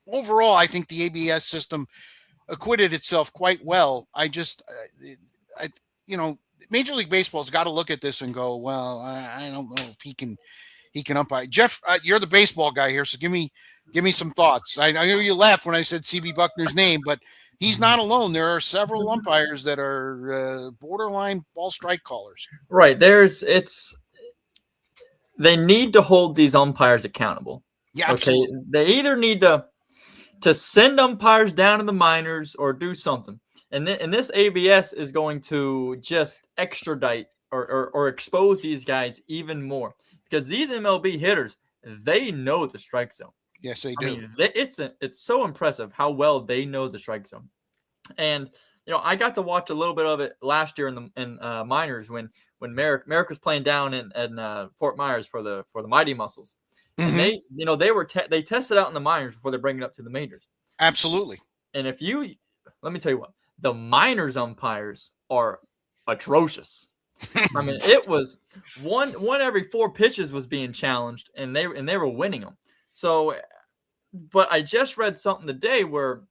overall, I think the ABS system acquitted itself quite well. Major League Baseball's got to look at this and go, well, I don't know if he can umpire. Jeff, you're the baseball guy here, so give me some thoughts. I know you laughed when I said CB Buckner's name, but he's not alone. There are several umpires that are borderline ball strike callers. Right. They need to hold these umpires accountable. Yeah, absolutely. Okay. They either need to send umpires down to the minors or do something. And this ABS is going to just extradite or expose these guys even more, because these MLB hitters, they know the strike zone. Yes, they do. I mean, it's so impressive how well they know the strike zone. And I got to watch a little bit of it last year in minors when when Merrick was playing down in Fort Myers for the Mighty Muscles, and they they tested out in the minors before they bring it up to the majors. Absolutely. And let me tell you what, the minors umpires are atrocious. I mean, it was one every 4 pitches was being challenged, and they were winning them. So, but I just read something today where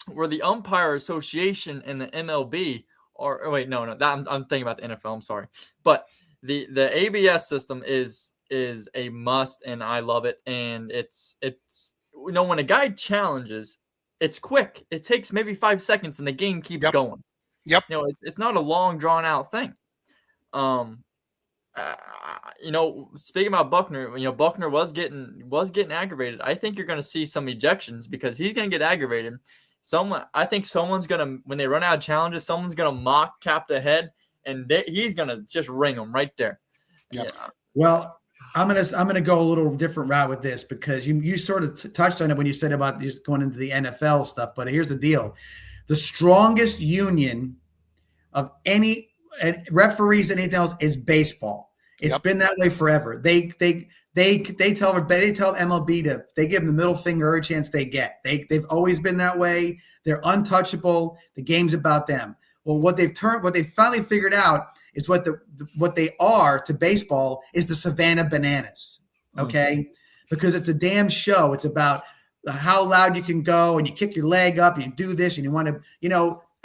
the umpire association and the MLB are. Oh wait, no, I'm thinking about the NFL. I'm sorry, but the ABS system is a must, and I love it. And it's when a guy challenges, it's quick. It takes maybe 5 seconds, and the game keeps going. Yep. It's not a long, drawn out thing. Speaking about Buckner, Buckner was getting aggravated. I think you're going to see some ejections because he's going to get aggravated. I think someone's going to, when they run out of challenges, someone's going to mock tap the head, and he's going to just ring them right there. Yep. Yeah. Well, I'm gonna go a little different route with this because you sort of touched on it when you said about just going into the NFL stuff. But here's the deal: the strongest union of any referees and anything else is baseball. It's been that way forever. They tell MLB they give them the middle finger every chance they get. They've always been that way. They're untouchable. The game's about them. Well, what they finally figured out is what they are to baseball is the Savannah Bananas. Okay, because it's a damn show. It's about how loud you can go, and you kick your leg up, and you do this, and you want to,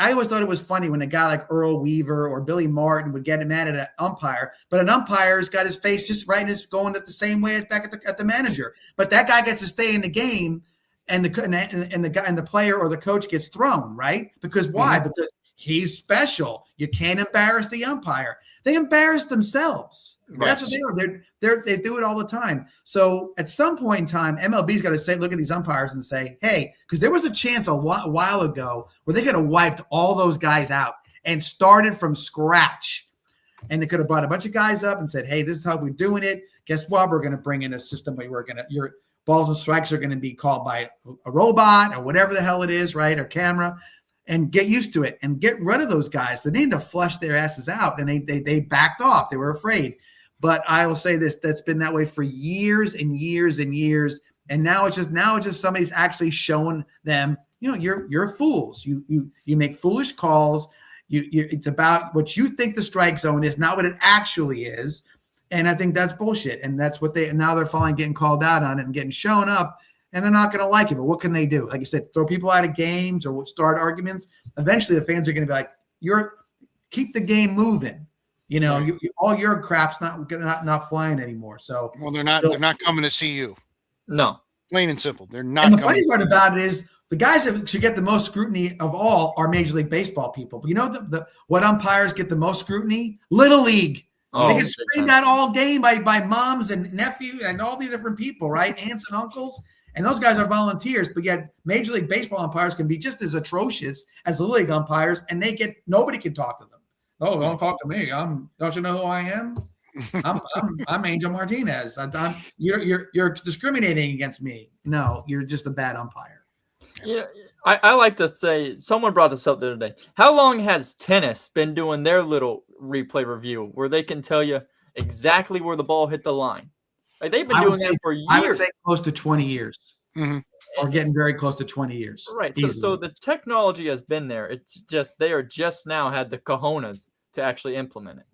I always thought it was funny when a guy like Earl Weaver or Billy Martin would get mad at an umpire, but an umpire's got his face just right and it's going at the same way back at the manager. But that guy gets to stay in the game, and the player or the coach gets thrown, right? Because why? Mm-hmm. Because he's special. You can't embarrass the umpire. They embarrass themselves. Right. That's what they are. They do it all the time. So at some point in time, MLB's got to look at these umpires and say, hey, because there was a chance a while ago where they could have wiped all those guys out and started from scratch. And they could have brought a bunch of guys up and said, hey, this is how we're doing it. Guess what? We're going to bring in a system where your balls and strikes are going to be called by a robot or whatever the hell it is, right? Or camera. And get used to it and get rid of those guys. They need to flush their asses out, and they backed off. They were afraid. But I will say this: that's been that way for years and years and years. And now it's just somebody's actually showing them, you're fools. You make foolish calls. It's about what you think the strike zone is, not what it actually is. And I think that's bullshit. And that's what now they're finally getting called out on it and getting shown up. And they're not going to like it, but what can they do? Like I said, throw people out of games or start arguments. Eventually, the fans are going to be like, keep the game moving. Right. All your crap's not flying anymore. So, well, they're not coming to see you. No, plain and simple. They're not. And the funny part about it is the guys that should get the most scrutiny of all are Major League Baseball people. But what umpires get the most scrutiny? Little League. They get screamed at all game by moms and nephews and all these different people, right? Aunts and uncles. And those guys are volunteers, but yet Major League Baseball umpires can be just as atrocious as Little League umpires, and nobody can talk to them. Oh, don't talk to me. Don't you know who I am? I'm Angel Martinez. You're discriminating against me. No, you're just a bad umpire. Yeah, I like to say, someone brought this up the other day. How long has tennis been doing their little replay review where they can tell you exactly where the ball hit the line? Like they've been doing that for years. I would say close to 20 years. Mm-hmm. Or getting very close to 20 years. Right. So the technology has been there. It's just they are just now had the cojones to actually implement it.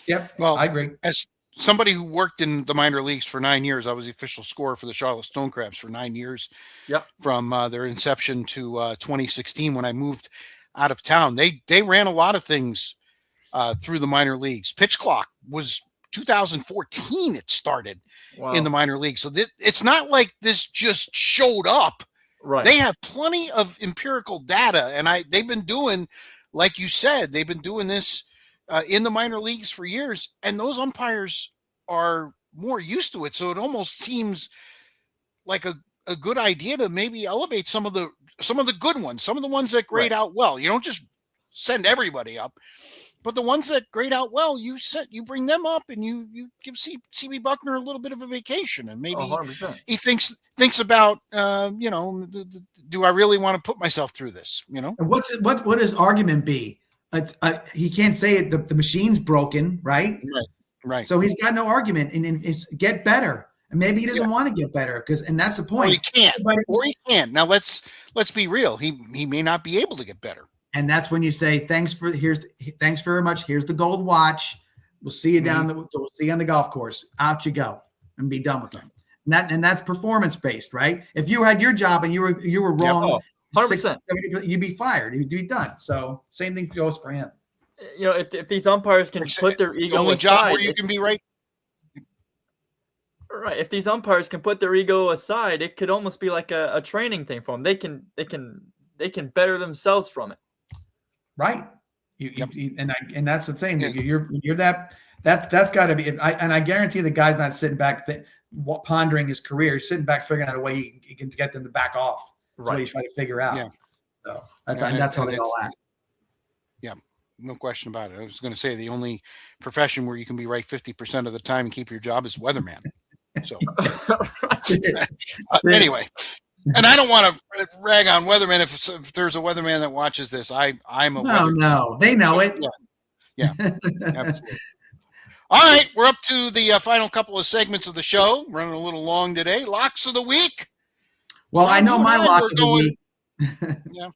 Yep. Well, I agree. As somebody who worked in the minor leagues for 9 years, I was the official scorer for the Charlotte Stonecrabs for 9 years. Yep. From their inception to 2016 when I moved out of town. They ran a lot of things through the minor leagues. Pitch clock was 2014 it started in the minor league. So it's not like this just showed up. Right. They have plenty of empirical data, and they've been doing, like you said, they've been doing this in the minor leagues for years, and those umpires are more used to it. So it almost seems like a good idea to maybe elevate some of the good ones, some of the ones that grade out well. You don't just send everybody up. But the ones that grade out well, you bring them up, and you give CB Buckner a little bit of a vacation, and maybe 100%. he thinks about do I really want to put myself through this? And what his argument be? he can't say it. The machine's broken, right? Right. So he's got no argument, and it's get better. And maybe he doesn't want to get better and that's the point. Or he can't. Or he can't. Now let's be real. He may not be able to get better. And that's when you say thanks very much. Here's the gold watch. We'll see you we'll see you on the golf course. Out you go and be done with them. And that's performance based, right? If you had your job and you were wrong, 100%. You'd be fired. You'd be done. So same thing goes for him. If these umpires can put their ego the only aside, job where you can be right. Right. If these umpires can put their ego aside, it could almost be like a training thing for them. They can better themselves from it. Right. And that's the thing. You're that's got to be. I guarantee the guy's not sitting back pondering his career. He's sitting back figuring out a way he can get them to back off. That's what he's trying to figure out. Yeah. So that's how they all act. Yeah. No question about it. I was going to say the only profession where you can be right 50% of the time and keep your job is weatherman. So anyway, and I don't want to rag on weathermen. If there's a weatherman that watches this, I'm a weatherman. No, they know it. Yeah. Absolutely. All right, we're up to the final couple of segments of the show. Running a little long today. Locks of the week. Well, I know my lock of the week.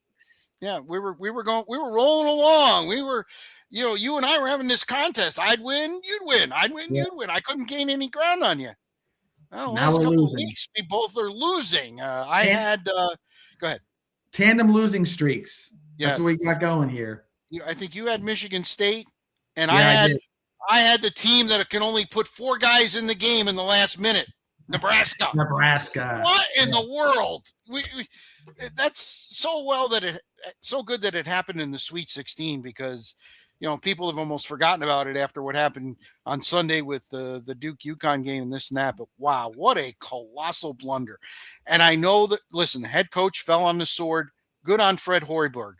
Yeah, we were rolling along. We were, you and I were having this contest. I'd win, you'd win. I'd win, you'd win. I couldn't gain any ground on you. Well, last couple of weeks, we both are losing. Go ahead. Tandem losing streaks. Yes. That's what we got going here. I think you had Michigan State, and I had the team that can only put 4 guys in the game in the last minute. Nebraska. What in the world? That's so good that it happened in the Sweet 16 because people have almost forgotten about it after what happened on Sunday with the Duke UConn game and this and that. But wow, what a colossal blunder! And I know that. Listen, the head coach fell on the sword. Good on Fred Hoiberg,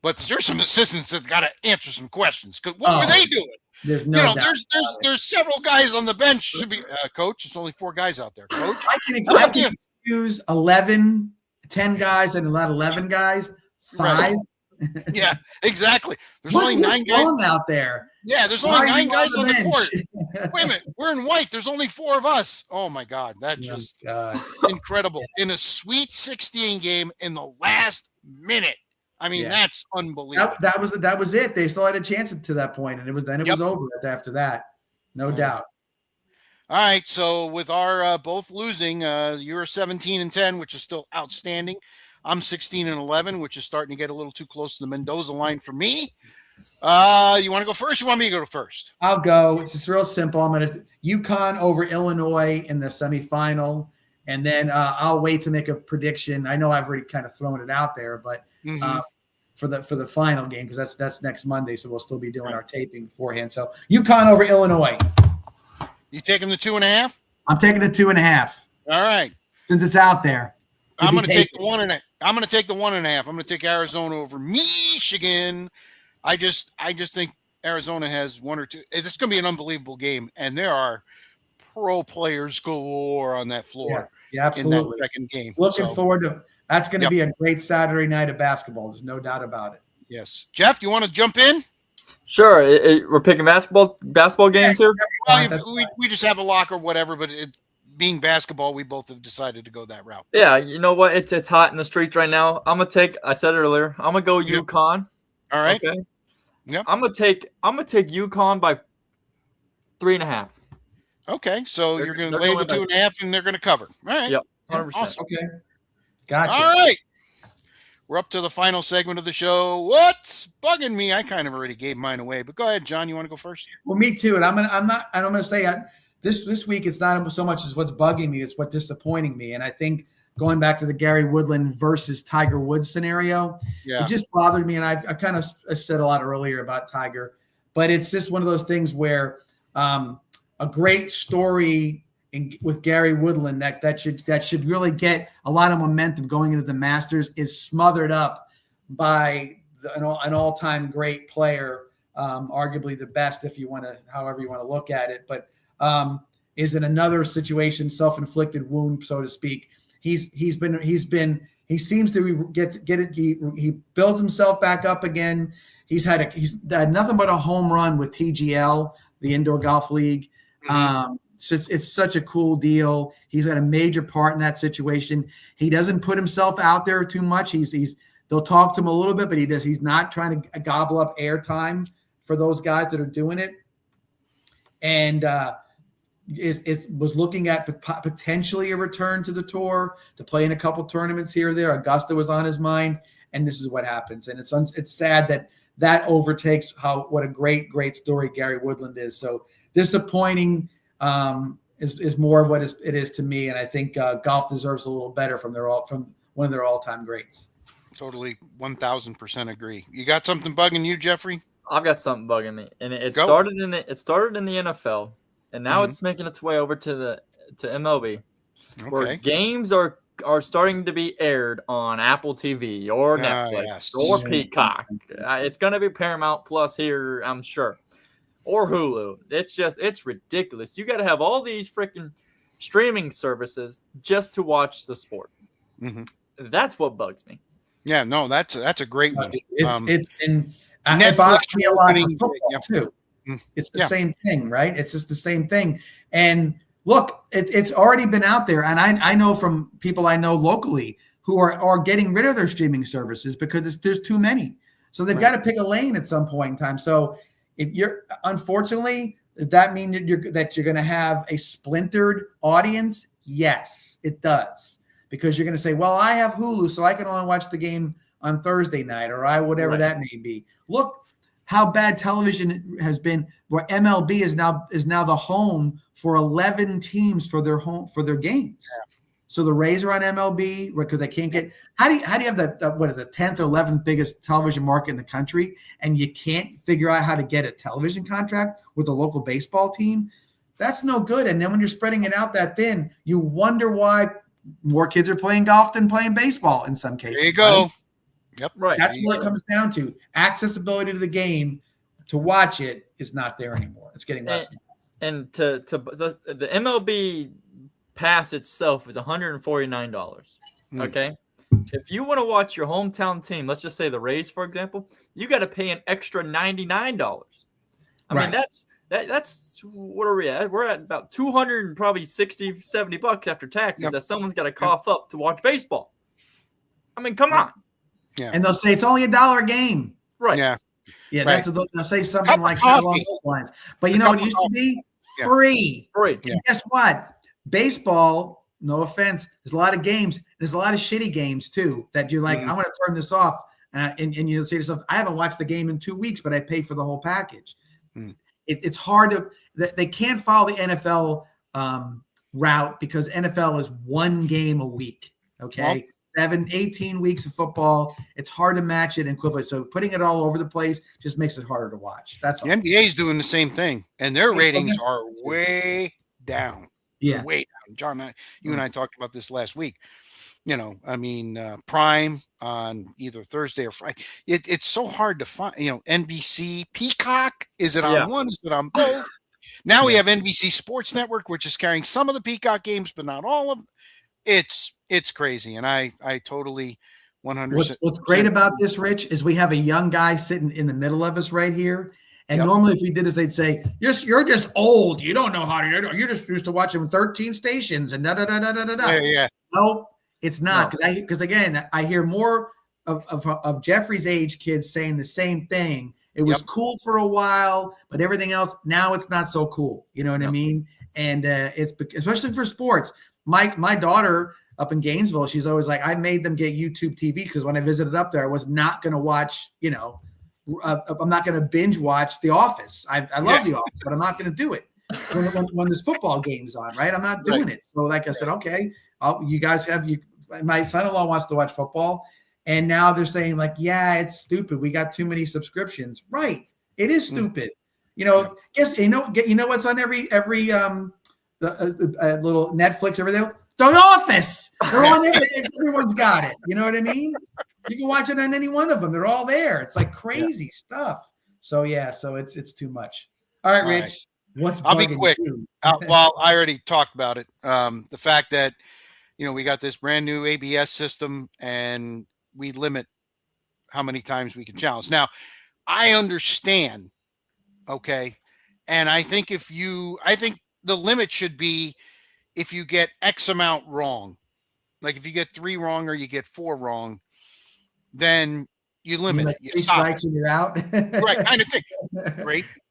but there's some assistants that got to answer some questions. Because what were they doing? There's no doubt. There's several guys on the bench. Should be coach. It's only 4 guys out there. Coach, I can use 11, 10 guys and not 11 guys. 5. Right. Yeah, exactly. There's only 9 guys out there. Yeah, there's only 9 guys on the court. Wait a minute, we're in white. There's only 4 of us. Oh my God, that's just incredible. In a Sweet 16 game in the last minute. I mean, that's unbelievable. That was it. They still had a chance to that point, and it was over after that. No doubt. All right. So with our both losing, you're 17-10, which is still outstanding. I'm 16-11, which is starting to get a little too close to the Mendoza line for me. You want to go first? Or you want me to go first? I'll go. It's just real simple. I'm going to UConn over Illinois in the semifinal, and then I'll wait to make a prediction. I know I've already kind of thrown it out there, but for the final game, because that's next Monday, so we'll still be doing our taping beforehand. So UConn over Illinois. You taking the 2.5? I'm taking the 2.5. All right. Since it's out there. I'm going to take the 1.5. I'm going to take the 1.5. I'm going to take Arizona over Michigan. I just think Arizona has 1 or 2. It's going to be an unbelievable game, and there are pro players galore on that floor. Yeah, absolutely. In that second game. Looking forward to. That's going to be a great Saturday night of basketball. There's no doubt about it. Yes, Jeff, you want to jump in? Sure. We're picking basketball games here. Well, we just have a lock or whatever, but being basketball, we both have decided to go that route. Yeah, you know what? It's hot in the streets right now. I said it earlier. I'm gonna go UConn. All right. Okay. Yep. I'm gonna take UConn by 3.5. Okay, so you're gonna lay the 2.5, and they're gonna cover. All right. Yep. 100%. Awesome. Okay. Gotcha. All right. We're up to the final segment of the show. What's bugging me? I kind of already gave mine away, but go ahead, John. You want to go first? Well, me too. And I'm gonna say this week it's not so much as what's bugging me; it's what's disappointing me. And I think going back to the Gary Woodland versus Tiger Woods scenario, it just bothered me. And I kind of said a lot earlier about Tiger, but it's just one of those things where a great story with Gary Woodland that should really get a lot of momentum going into the Masters is smothered up by an all-time great player, arguably the best however you want to look at it, but is in another situation, self-inflicted wound, so to speak. He's been He seems to get it. He builds himself back up again. He's had nothing but a home run with TGL, the Indoor Golf League. So it's such a cool deal. He's got a major part in that situation. He doesn't put himself out there too much. They'll talk to him a little bit, but he's not trying to gobble up airtime for those guys that are doing it. And it was looking at potentially a return to the tour to play in a couple tournaments here or there. Augusta was on his mind, and this is what happens. And it's sad that overtakes what a great story Gary Woodland is. So disappointing is more of what it is to me, and I think golf deserves a little better from one of their all-time greats. Totally, 1,000% agree. You got something bugging you, Jeffrey? I've got something bugging me, and it started in the NFL, and now it's making its way over to MLB, where games are starting to be aired on Apple TV or Netflix or Peacock. It's going to be Paramount Plus here, I'm sure, or Hulu. It's ridiculous. You got to have all these freaking streaming services just to watch the sport. That's what bugs me. Yeah, no, that's a great one. Netflix me a lot for football too. It's the same thing, right? It's just the same thing. And look, it's already been out there, and I know from people I know locally who are getting rid of their streaming services because there's too many. So they've got to pick a lane at some point in time. So if unfortunately, does that mean that you're going to have a splintered audience? Yes, it does. Because you're going to say, well, I have Hulu, so I can only watch the game on Thursday night, or whatever that may be. Look how bad television has been, where MLB is now the home for 11 teams for their games. Yeah. So the Rays are on MLB because they can't get. How do you have the 10th or 11th biggest television market in the country, and you can't figure out how to get a television contract with a local baseball team? That's no good. And then when you're spreading it out that thin, you wonder why more kids are playing golf than playing baseball in some cases. There you go. Right? Yep. Right. That's what it comes down to. Accessibility to the game to watch it is not there anymore. It's getting less. And the MLB pass itself is $149. Okay. If you want to watch your hometown team, let's just say the Rays, for example, you got to pay an extra $99. I mean, that's what are we at? We're at about 200 probably 60, 70 bucks after taxes that someone's got to cough up to watch baseball. I mean, come on. Yeah. And they'll say it's only $1 a game. Right. Yeah. Yeah. Right. They'll say something like that along those lines. But it used to be free. Free. Yeah. And guess what? Baseball, no offense, there's a lot of games. There's a lot of shitty games too that you're like, I'm going to turn this off. And you'll say to yourself, I haven't watched the game in 2 weeks, but I paid for the whole package. It's hard they can't follow the NFL route because NFL is one game a week. Okay. 18 weeks of football. It's hard to match it equivalent. So putting it all over the place just makes it harder to watch. That's all. The NBA is doing the same thing, and their ratings are way down. Yeah. Way down. John, you and I talked about this last week. Prime on either Thursday or Friday. It's so hard to find, NBC, Peacock. Is it on one? Is it on both? Now we have NBC Sports Network, which is carrying some of the Peacock games, but not all of them. It's crazy. And I totally 100%. What's great about this, Rich, is we have a young guy sitting in the middle of us right here. And normally if we did this, they'd say, you're just old. You don't know how to, you're just used to watching 13 stations and da-da-da-da-da-da. Yeah. No, it's not. Because again, I hear more of Jeffrey's age kids saying the same thing. It was cool for a while, but everything else, now it's not so cool. You know what I mean? And it's especially for sports. My daughter up in Gainesville, she's always like, I made them get YouTube TV because when I visited up there, I was not going to watch, I'm not going to binge watch The Office. I love The Office, but I'm not going to do it when there's football games on, right? I'm not doing it. So like I said, okay, you guys my son-in-law wants to watch football. And now they're saying like, yeah, it's stupid. We got too many subscriptions. Right. It is stupid. Guess, you know what's on every little Netflix, everything? The Office. They're on everything. Everyone's got it. You know what I mean? You can watch it on any one of them. They're all there. It's like crazy stuff. So it's too much. All right, Rich. I'll be quick. Well, I already talked about it. The fact that, we got this brand new ABS system and we limit how many times we can challenge. Now, I understand, okay, and I think the limit should be if you get X amount wrong. Like if you get 3 wrong or you get 4 wrong, then you limit it. You 3 stop. strikes and you're out. Right, kind of thing.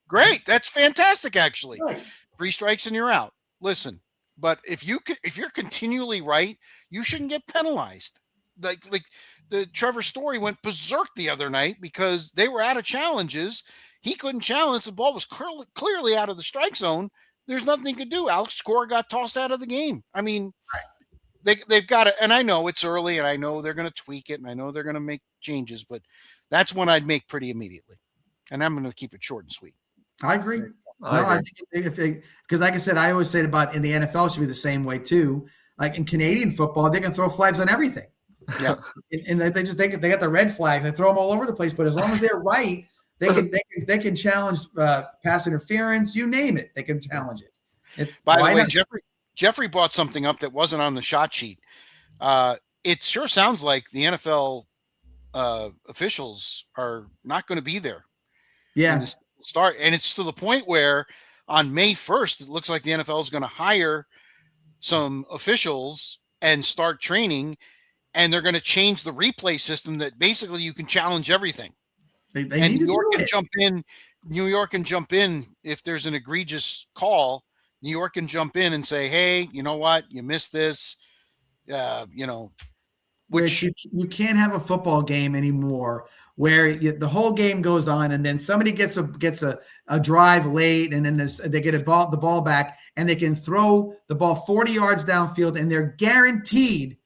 Great. That's fantastic, actually. Right. 3 strikes and you're out. Listen, but if you're continually right, you shouldn't get penalized. Like the Trevor Story went berserk the other night because they were out of challenges. He couldn't challenge. The ball was clearly out of the strike zone. There's nothing he could do. Alex Cora got tossed out of the game. I mean, they've got to, and I know it's early, and I know they're going to tweak it, and I know they're going to make changes, but that's one I'd make pretty immediately. And I'm going to keep it short and sweet. I agree. I think because like I said, I always say about in the NFL it should be the same way too. Like in Canadian football, they can throw flags on everything. Yeah, and they got the red flags. They throw them all over the place. But as long as they're right, they can challenge pass interference. You name it, they can challenge it. By the way, Jeffrey brought something up that wasn't on the shot sheet. It sure sounds like the NFL officials are not going to be there. Yeah. Start, and it's to the point where on May 1st, it looks like the NFL is going to hire some officials and start training, and they're going to change the replay system that basically you can challenge everything. And New York can jump in. New York can jump in if there's an egregious call. New York can jump in and say, "Hey, you know what? You missed this." Which you can't have a football game anymore where the whole game goes on and then somebody gets a drive late and then they get the ball back and they can throw the ball 40 yards downfield and they're guaranteed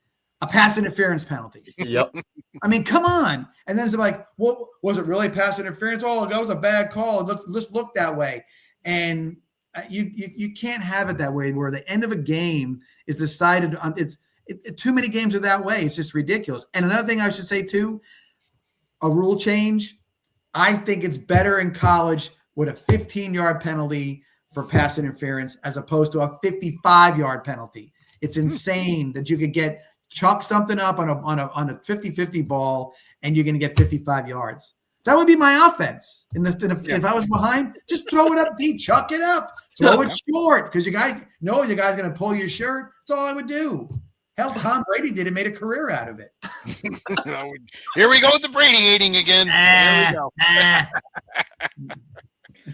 a pass interference penalty. Yep. I mean, come on. And then it's like, well, was it really pass interference? Oh, that was a bad call. It looked that way. And you can't have it that way where the end of a game is decided on too many games are that way. It's just ridiculous. And another thing I should say too, a rule change. I think it's better in college with a 15-yard penalty for pass interference as opposed to a 55-yard penalty. It's insane that you could chalk something up on a 50-50 ball and you're going to get 55 yards. That would be my offense. If I was behind, just throw it up deep, chuck it up, throw it short because your guy's going to pull your shirt. That's all I would do. Hell, Tom Brady did it, made a career out of it. Here we go with the Brady hating again. Here we go.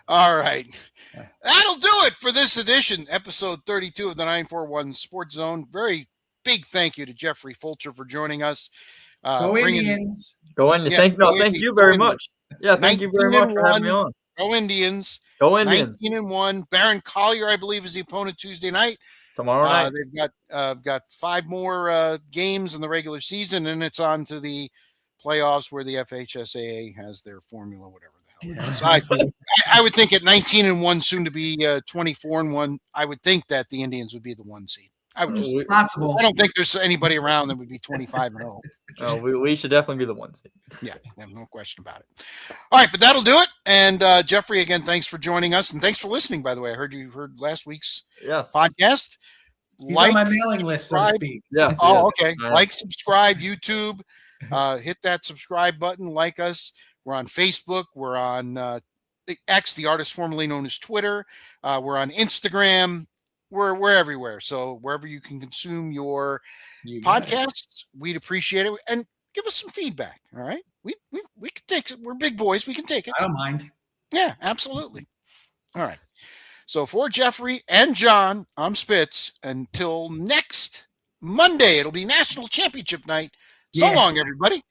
All right. That'll do it for this edition, episode 32 of the 941 Sports Zone. Very big thank you to Jeffrey Fulcher for joining us. Go Indians. Go Indians. Thank you very much. Yeah, thank you very much for having me on. Go Indians. Go Indians. 19-1. Barron Collier, I believe, is the opponent Tuesday night. Tomorrow night. They've got 5 more games in the regular season, and it's on to the playoffs where the FHSAA has their formula, whatever the hell. Yeah. So I would think at 19-1, soon to be 24-1, I would think that the Indians would be the 1 seed. I would just possible. I don't think there's anybody around that would be 25-0. No, we should definitely be the 1 seed. Yeah, no question about it. All right, but that'll do it. And Jeffrey, again, thanks for joining us, and thanks for listening. By the way, I heard you heard last week's podcast. He's on my mailing list, so to speak. Yes. Oh, okay. Like, subscribe, YouTube. Hit that subscribe button. Like us. We're on Facebook. We're on X, the artist formerly known as Twitter. We're on Instagram. We're everywhere. So wherever you can consume your podcasts, we'd appreciate it. And give us some feedback. All right. We can take it. We're big boys. We can take it. I don't mind. Yeah, absolutely. All right. So for Jeffrey and John, I'm Spitz. Until next Monday, it'll be National Championship night. So long, everybody.